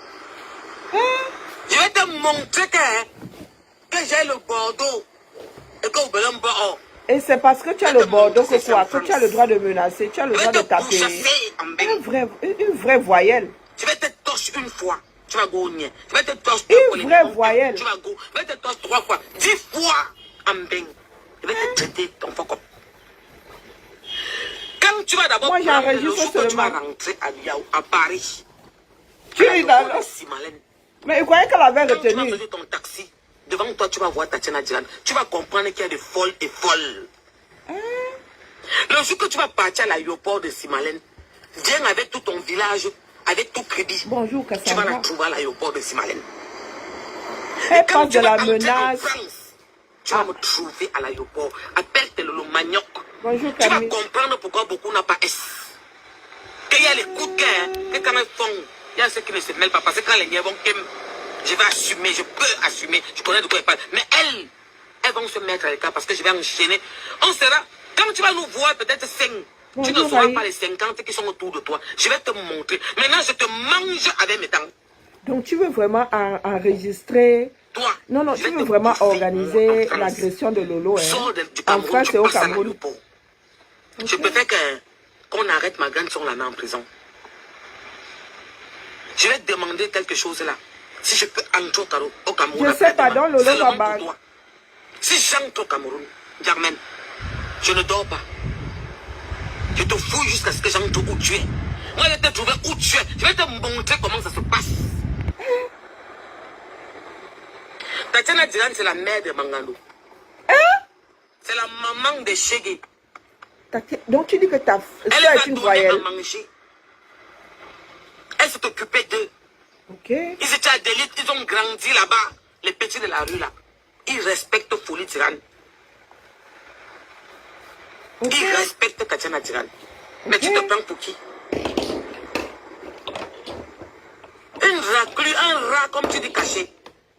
Je vais te montrer que j'ai le Bordeaux. Et que vous un Bordeaux. Et c'est parce que tu as le Bordeaux que quoi? Que tu as le droit de menacer, tu as le droit de taper. Une vraie voyelle. Je vais te torcher une fois. Tu vas gagner. Je vais te torcher une vraie voyelle. Tu vas go. Je vais te torcher 3 fois. 10 fois en bing. Je vais te traiter ton fuck up. Quand tu vas d'abord moi j'enregistre seulement. Tu vas rentrer à Paris. Tu es dans le... Mais il croyait qu'elle avait retenu. Quand tu vas venir ton taxi, devant toi tu vas voir Tatiana Diran. Tu vas comprendre qu'il y a des folles et folles. Le jour que tu vas partir à l'aéroport de Simalène, viens avec tout ton village, avec tout crédit. Bonjour Cassandra. Tu vas la trouver à l'aéroport de Simalène. Elle passe de la menace. Tu vas me trouver à l'aéroport. Appelle-toi le manioc. Bonjour, tu vas comprendre pourquoi beaucoup n'ont pas S. Qu'il y a les coups de cœur, que quand elles font, il y a ceux qui ne se mêlent pas. Parce que quand les niais vont, je vais assumer, je peux assumer, je connais de quoi elles parlent. Mais elles vont se mettre à l'écart parce que je vais enchaîner. On sera, quand tu vas nous voir peut-être 5, tu ne sauras pas les 50 qui sont autour de toi. Je vais te montrer. Maintenant, je te mange avec mes dents. Donc, tu veux vraiment enregistrer... Toi, non, tu veux vraiment organiser l'agression de Lolo en France et au Cameroun. Je préfère qu'on arrête ma grande sur la main en prison. Je vais te demander quelque chose là. Si je peux entrer au Cameroun. Je sais pas, donc Lolo va battre. Si j'entre au Cameroun, Germaine, je ne dors pas. Je te fouille jusqu'à ce que j'entre où tu es. Moi, je vais te trouver où tu es. Je vais te montrer comment ça se passe. Tatiana Diran, c'est la mère de Mangalo. C'est la maman de Chege. Donc tu dis que ta soeur est une voyelle. Elle s'est occupée d'eux. Ils étaient à Delite, ils ont grandi là-bas. Les petits de la rue là. Ils respectent Folie Tirane. Ils respectent Tatiana Diran. Mais tu te prends pour qui? Une raclure, un rat comme tu dis caché.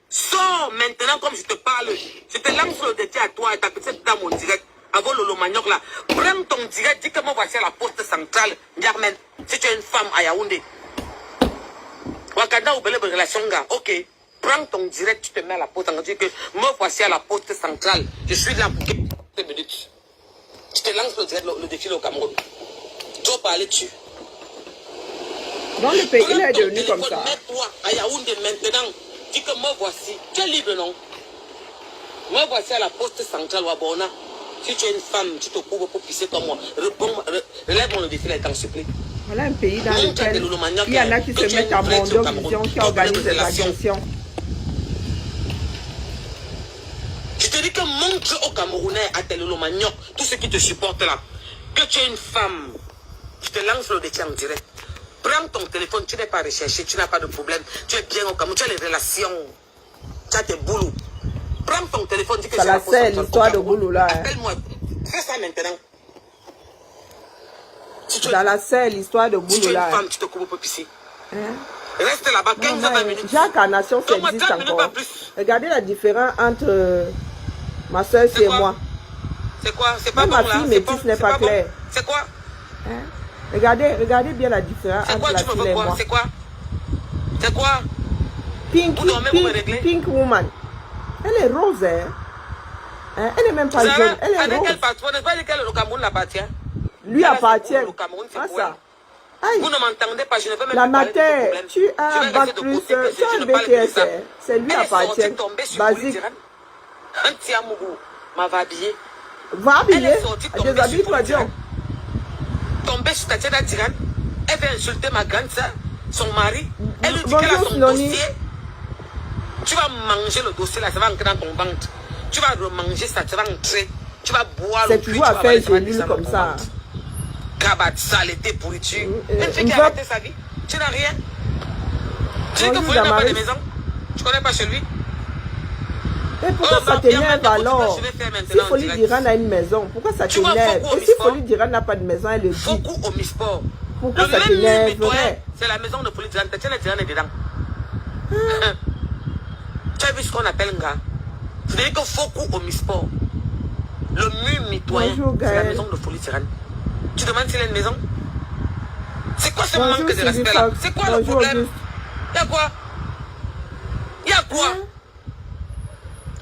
Sors maintenant comme je te parle. Je te lance le défi à toi et ta petite dame en direct. Avant le manioc là. Prends ton direct, dis que moi voici à la poste centrale. Germaine, si tu es une femme à Yaoundé. Wakanda ou belle relation gars. Ok. Prends ton direct, tu te mets à la poste centrale. Dis que moi voici à la poste centrale. Je suis là pour quelques minutes. Tu te lances le direct, le défi au Cameroun. Tu vas parler dessus. Dans le pays, il est devenu comme ça. Mets-toi à Yaoundé maintenant. Dis que moi voici. Tu es libre, non? Moi voici à la poste centrale ou à Bona. Si tu es une femme, tu te couvres pour pisser comme moi. Relève-moi le défi là, s'il te plaît. Voilà un pays dans lequel il y en a qui se mettent à Mondovision, qui organisent des agressions. Je te dis que montre aux Camerounais, à Telolo Manioc, tous ceux qui te supportent là, que tu es une femme. Je te lance le défi en direct. Prends ton téléphone, tu n'es pas recherché, tu n'as pas de problème. Tu es bien au Cameroun, tu as les relations. Tu as tes boulots. Prends ton téléphone, dis que c'est l'histoire de boulot là. Appelle-moi. Fais ça maintenant. Si dans la selle, l'histoire de boulot là. Si tu es une femme, tu te couvres pour pisser. Reste là-bas 15 à 20 minutes. Jacques en nation, ça Donne-moi existe 30 minutes, encore. pas plus. Regardez la différence entre ma soeur et quoi? moi. C'est quoi? C'est pas Même bon ma là. fille C'est métisse n'est pas bon. claire. C'est quoi? Hein? Regardez bien la différence C'est entre quoi? la Tu me fille veux et quoi? moi. C'est quoi? C'est quoi? Vous dormez, vous me réglez? Pink woman. Elle est rose, hein? Elle n'est même pas jaune, elle est avec rose. quel patron? N'est-ce pas dit que le Cameroun l'appartient? Lui appartient. Le Cameroun, c'est Ah, pour ça. elle. Aïe. Vous ne m'entendez pas, je ne veux même La plus parler de ce mater, problème. tu Je as vais bac rester de plus, côté, que tu as je un ne parle plus de BTS, ça. c'est lui Elle est sortie appartient. tombée sur Basique. Polydiran. Un Tiamougou m'avait habillé. Va Elle habiller, est sortie tombée déshabille sur toi, Polydiran. Dion. Tombée sur Tatiana Tiran. Elle veut insulter ma grande soeur, son mari. Elle lui dit qu'elle a Bonjour, son Noni. dossier. Tu vas manger le dossier là, ça va entrer dans ton ventre. Tu vas remanger ça, ça va entrer. Tu vas boire le C'est puits, toujours tu à vas faire avaler, ça va gélule descendre comme dans ton ça. ventre. Cabat, saleté, pourriture. Une Une fille qui a va- arrêté sa vie. Tu n'as rien. Tu dis que Bonjour, Folie n'a pas de Damaris. maison. Tu connais pas chez lui. Et pourquoi Oh, ça bah, viens t'énerve maintenant, alors? je vais faire Si maintenant en Folie direct. Diran a une maison, pourquoi ça Tu vois, t'énerve? Foko Et si Omnisport? Folie Diran n'a pas de maison, elle le dit. Beaucoup au Misport. Pourquoi Le ça même t'énerve, nettoyeur, vrai? c'est la maison de Folie Diran. Tatiana Diran est dedans. Tu as vu ce qu'on appelle un gars? C'est-à-dire que Foko au Misport. Le mur mitoyen, Bonjour, c'est la Gaël. maison de Folie Diran. Tu demandes s'il a une maison? C'est quoi ce Bonjour, manque de Sylvie respect là? Fox. C'est quoi le Bonjour, problème? Auguste. Y'a quoi? Y'a quoi? Hein?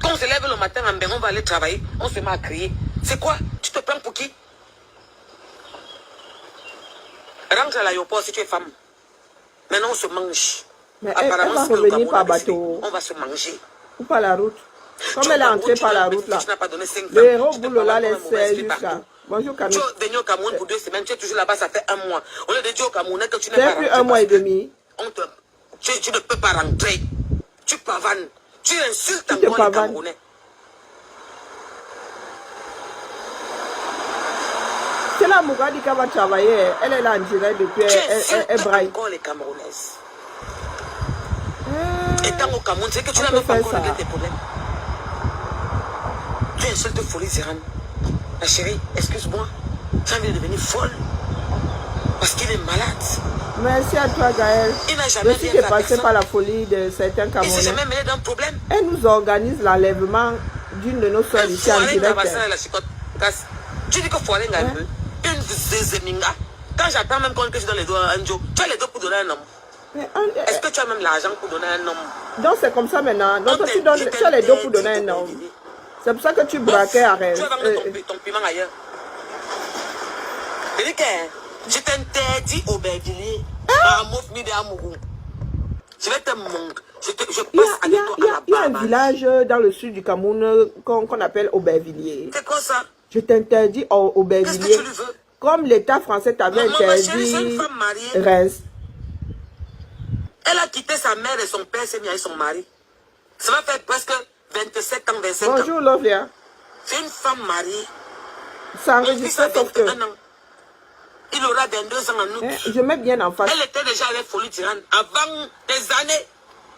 Quand on se lève le matin, on va aller travailler, on se met à crier. C'est quoi? Tu te prends pour qui? Rentre à l'aéroport si tu es femme. Maintenant on se mange. Mais elle va c'est que le revenir Cameroun par a décidé. bateau. On va se manger. Ou par la route. Comme Tu elle est au entrée Cameroun, par tu la n'as- route là. Tu n'as pas donné 5 Le héros tu te boulot là balades laisse comme un mauvais esprit jusqu'à. partout. Bonjour Tu Camille. es venu au Cameroun pour 2 semaines, tu es toujours là-bas, ça fait 1 mois. On a dit au Camerounais que tu n'es C'est pas plus rentré un mois et parce que demi. tu ne peux pas rentrer. Tu pavanes. Tu insultes Tu te encore les pavanes. Camerounais. C'est la Mougadi qui va travailler. Elle est là en direct depuis. Tu Elle insultes braille. encore les Camerounaises. Ah, Étant au Cameroun, c'est que tu On n'as peut même pas faire encore ça. réglé tes problèmes. Tu insultes Folie Ziran. Ma chérie, excuse-moi. Tu as envie de devenir folle. Parce qu'il est malade. Merci à toi, Gaël. Il n'a jamais Je suis rien fait à dépassé personne. par la folie de certains Il ne s'est Camerounais. jamais mêlé d'un problème. Elle nous organise l'enlèvement d'une de nos soeurs ici en Foiré direct. Ngabassa, la chicotte. Tu dis que Foiré Ngabassa, une zézéminga. Quand j'attends même qu'on que je donne les doigts à un Joe, tu as les doigts pour donner un homme. Est-ce que tu as même l'argent pour donner un homme? Donc c'est comme ça maintenant. Donc tu as les dos pour donner un homme. C'est pour ça que tu braquais à rêve. Tu vas vendre ton piment ailleurs. Je dis que je t'interdis au Bervilliers. À Moufni de Amourou. Je vais te montrer. Je passe Il avec toi à la y a un barbe. village dans le sud du Cameroun qu'on appelle Aubervilliers. C'est quoi ça? Je t'interdis au Qu'est-ce Aubervilliers. que tu lui veux? Comme l'État français t'avait Maman, ma chérie, c'est une interdit femme mariée. Reims. Elle a quitté sa mère et son père s'est mis avec son mari. Ça va faire presque 27 ans, 25 ans. Bonjour Lovia. C'est une femme mariée. Ça Mon fils enregistre a sauf que 21 ans. Il aura 22 ans en août. je mets bien en face. Elle était déjà avec Folie Diran avant des années.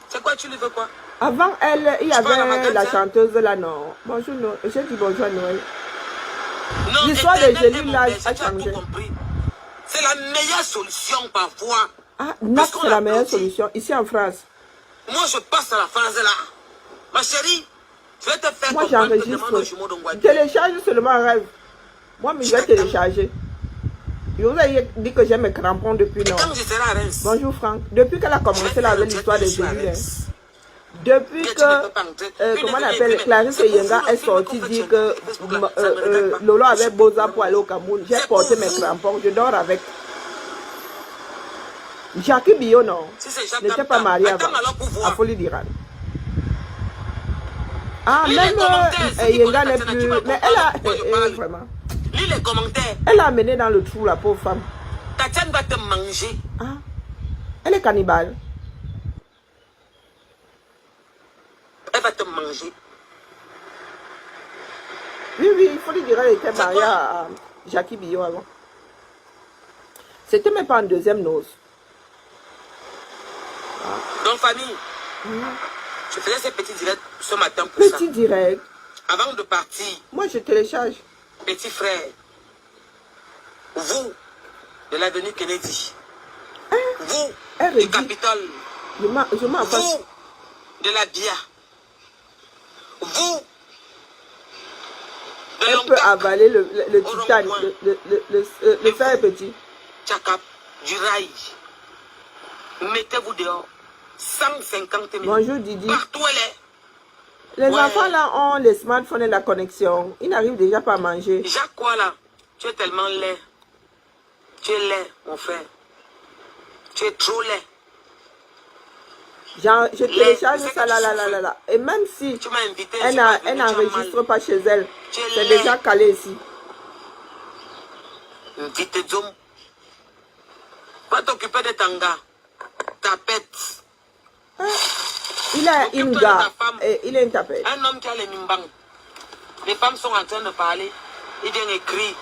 C'est quoi, tu lui veux quoi? Avant elle, il y parles à ma avait grande la sœur? chanteuse là, non. Bonjour Noël. J'ai dit bonjour à Noël. Non, L'histoire de Éternel Jésus, est mon là, berger, a tu as tout changé. compris. C'est la meilleure solution parfois. Ah, NAC, qu'on c'est la meilleure applaudit. solution. Ici en France. Moi, je passe à la phase là. Ma chérie, je vais te faire Moi, comprendre que demande au j'enregistre. jumeau d'Ongwadi. Télécharge seulement un rêve. Moi, mais je vais télécharger. Je vous ai dit que j'ai mes crampons depuis Et non. quand je serai à Reims, Bonjour Franck. Depuis qu'elle a je vais commencé faire là le avec l'histoire des direct Jésus, Reims. depuis Tu ne peux que, pas entrer. comment on Une appelle, demi-heure, Clarisse c'est pour Yenga vous, le est film sortie qu'on fait dire sur que Facebook, là, ça me regarde pas. Lolo avait besoin pour aller au Cameroun. J'ai C'est porté pour mes vous. crampons, je dors avec. Jackie Bio, non, Si c'est Jacques n'était pas Tamtam, marié attends avant, alors pour voir. à Folie d'Iran. Ah, Lis même les commentaires, si tu Yenga connais n'est Tatiana, plus, tu vas mais comprendre pourquoi je parle. vraiment, Lis les commentaires. elle a amené dans le trou la pauvre femme. Tatiana va te manger. Ah, elle est cannibale. Elle va te manger. Oui, Folie d'Iran était mariée quoi? à Jackie Bio avant. C'était même pas en deuxième noce. Donc, famille, je faisais ces petits directs ce matin pour ça. Petit direct. Avant de partir, Moi, je télécharge. petit frère, vous, de l'avenue Kennedy, vous, Elle du dit- Capitole, Je m'en passe. Vous, de la Bia. Vous, de Elle peut Longkak, avaler le titane. Le fer est petit. Tchakap, du rail. Mettez-vous dehors. 150 000. Bonjour Didi. Partout elle est. Les Ouais. enfants là ont les smartphones et la connexion. Ils n'arrivent déjà pas à manger. Jacques, quoi là? Tu es tellement laid. Tu es laid, mon frère. Tu es trop laid. Genre, je télécharge ça là. Et même si Tu m'as invité. elle n'enregistre pas chez elle, Tu es c'est laid. déjà calé ici. Vite, Zoom. Va t'occuper de Tanga. Tapette. Il a Occupe-toi une de gare ta femme. et il est une tapette. Un homme qui a les nimbang. Les femmes sont en train de parler. Il vient écrire.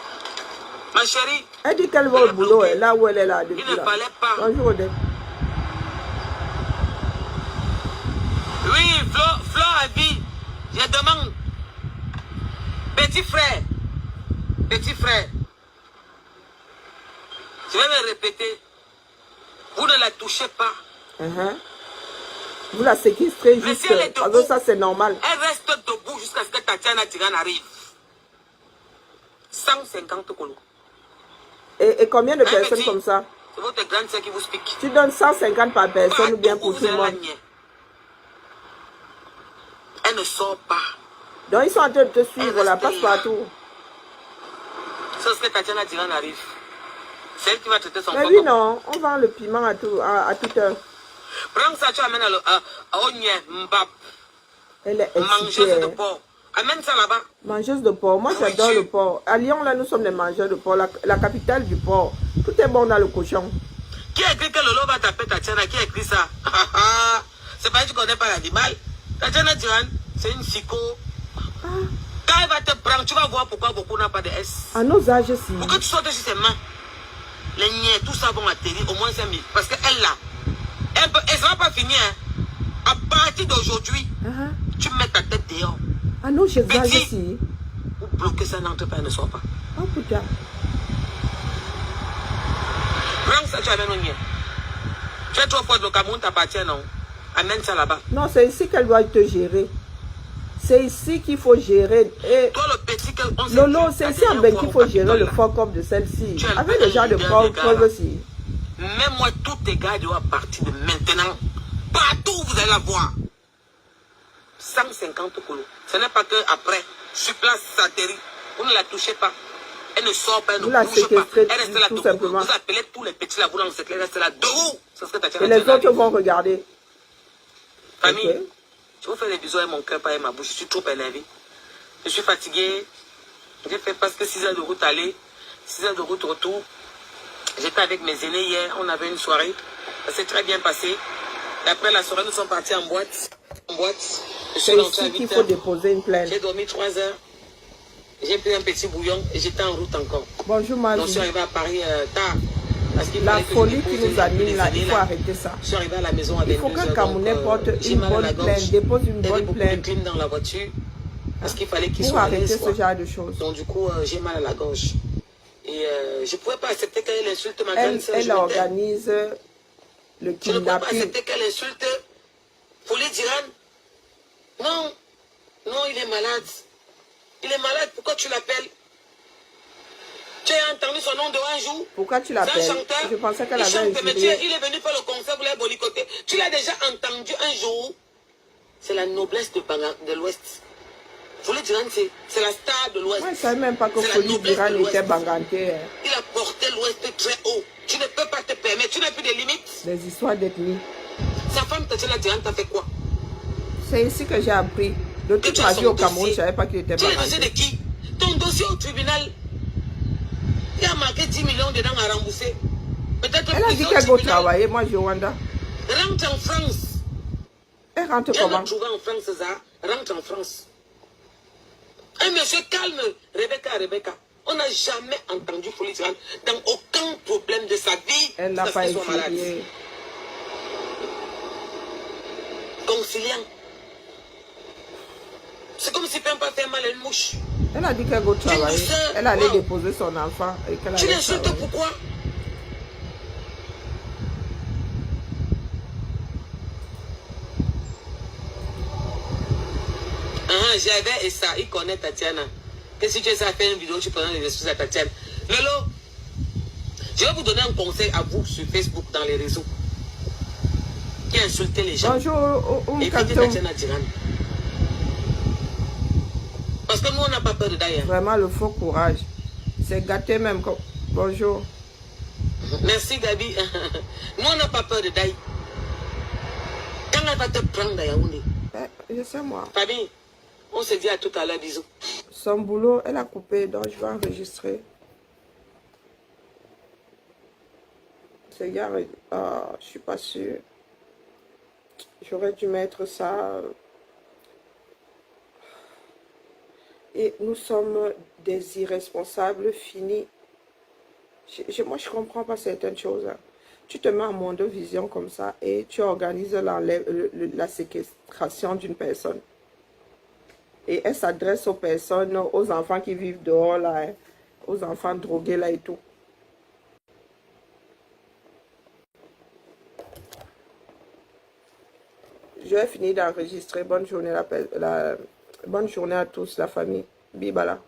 Ma chérie, Elle dit qu'elle va au boulot, là où elle est là. Depuis il ne là. fallait pas. Bonjour Odette. Oui, Flo a dit. Je demande. Petit frère. Petit frère. Je vais me répéter. Vous ne la touchez pas. Vous la séquestrez Mais juste. si elle est Parce debout, que ça c'est normal. elle reste debout jusqu'à ce que Tatiana Tiran arrive. 150 colos. Et combien de Un personnes petit. comme ça? C'est votre grande sœur qui vous explique. Tu donnes 150 par personne ou bien pour tout le monde. Elle ne sort pas. Donc ils sont en train de te suivre là, passe partout. C'est ce que Tatiana Tiran arrive. C'est elle qui va traiter son Mais corps. oui, non, on vend le piment à toute heure. Prends ça, tu amènes à Onye, Mbap, Elle est mangeuse de excitée. porc. Amène ça là-bas. Mangeuse de porc. Moi, j'adore le porc. À Lyon, là, nous sommes des mangeurs de porc. La capitale du porc. Tout est bon dans le cochon. Qui a écrit que Lolo va taper Tatiana? Qui a écrit ça? C'est pas que tu connais pas l'animal. Tatiana Tiran, c'est une psycho. Quand elle va te prendre, tu vas voir pourquoi beaucoup n'a pas de S. À nos âges, si. Pour que tu sortes sur ses mains. Les niais, tout ça vont atterrir au moins 5 000. Parce qu'elle là, elle ne va pas finir. Hein. À partir d'aujourd'hui, tu mets ta tête dehors. À nos âges, Petit. si. Ou bloquer ça n'entre pas, ne sort pas. Oh putain. Prends ça, tu amènes au niais. Tu es trop fort, le Cameroun t'appartient, non? Amène ça là-bas. Non, c'est ici qu'elle doit te gérer. C'est ici qu'il faut gérer. Et Toi, le petit, Lolo, c'est ici en bain qu'il faut gérer le fuck-up de celle-ci. Avec le genre de preuve aussi. Même moi, tous tes gars doivent partir de maintenant. Partout, vous allez la voir. 150 colos. Ce n'est pas que après, sur place, ça atterrit. Vous ne la touchez pas. Elle ne sort pas, elle ne Vous la bouge pas. séquestrez Elle reste là tout debout. simplement. Vous appelez tous les petits là, vous lancez, elle reste là debout. C'est ce que tu as Et les autres vont regarder. Famille, Ok. je vous fais des bisous avec mon cœur, pas avec ma bouche. Je suis trop énervé. Je suis fatigué. J'ai fait presque 6 heures de route aller, 6 heures de route retour. J'étais avec mes aînés hier, on avait une soirée. Ça s'est très bien passé. Et après la soirée, nous sommes partis en boîte. Je suis C'est rentré à ici qu'il 8 faut heures. déposer une plainte. J'ai dormi 3 heures. J'ai pris un petit bouillon et j'étais en route encore. Bonjour, Donc je suis Magie. arrivé à Paris tard. Parce qu'il La fallait que je folie dépose qui nous anime là, il faut là. arrêter ça. Je suis arrivé à la maison à 22 Il faut qu'un heures, Camerounais donc, porte j'ai une mal à la bonne gorge. plainte, dépose une Il y avait bonne beaucoup de plainte clim dans la voiture. Parce qu'il fallait qu'il pour soit à arrêter l'aise, ce quoi. genre de choses. Donc du coup, j'ai mal à la gorge. Et je ne pouvais pas accepter qu'elle insulte ma grande Elle, sœur. elle organise le Je ne pouvais pas kidnapping. accepter qu'elle insulte Folie d'Iran. Non, non, il est malade. Il est malade, pourquoi tu l'appelles? Tu as entendu son nom de un jour? Pourquoi tu C'est un l'appelles? chanteur. Je pensais qu'elle Il avait chante, mais injurié. il est venu faire le concert pour les bolicoter. Tu l'as déjà entendu un jour? C'est la noblesse de l'Ouest. Folie d'Iran, c'est la star de l'Ouest. Moi, je ne savais même pas que C'est la Folie noblesse d'Iran de l'Ouest. était bangantée. Hein. Il a porté l'Ouest très haut. Tu ne peux pas te permettre. Tu n'as plus de limites. Des histoires d'ethnie. Sa femme, Tatiana Tiran, t'a fait quoi? C'est ici que j'ai appris. De toute tu as ma vie son au Cameroun, je dossier. ne savais pas qu'il était Tu es le dossier de banganté. qui? Ton dossier au tribunal, il y a marqué 10 millions dedans à rembourser. Peut-être Elle a dit prison qu'elle va tribunal. travailler. Moi, je Rwanda. Rentre en France. Elle rentre Viens comment? me trouver en France, ça. Rentre en France. Un monsieur calme, Rebecca. On n'a jamais entendu Folie Tiran dans aucun problème de sa vie. Elle n'a parce pas qu'ils sont malades. étudié. Conciliant. C'est comme si tu ne peux pas faire mal à une mouche. Elle a dit qu'elle va travailler. douceur. Elle allait Wow. déposer son enfant et qu'elle Tu allait l'insultes travailler. pourquoi? j'avais et ça, il connaît Tatiana. Et si tu essaies de faire une vidéo, tu prends les excuses à Tatiana. Lolo, je vais vous donner un conseil à vous sur Facebook, dans les réseaux. Qui insultait les gens. Bonjour, Évitez Tatiana Tirane. Parce que nous, on n'a pas peur de Daya. Vraiment le faux courage. C'est gâté même. Bonjour. Merci Gabi. Nous, on n'a pas peur de Daya. Quand elle va te prendre à Yaoundé. Je sais moi. Famille, on se dit à tout à l'heure, bisous. Son boulot, elle a coupé, donc je vais enregistrer. C'est gars, je suis pas sûre. J'aurais dû mettre ça. Et nous sommes des irresponsables finis. Moi, je comprends pas certaines choses. Hein. Tu te mets en monde de vision comme ça et tu organises la séquestration d'une personne. Et elle s'adresse aux personnes, aux enfants qui vivent dehors, là, hein, aux enfants drogués là et tout. Je vais finir d'enregistrer. Bonne journée, bonne journée à tous, la famille. Bibala.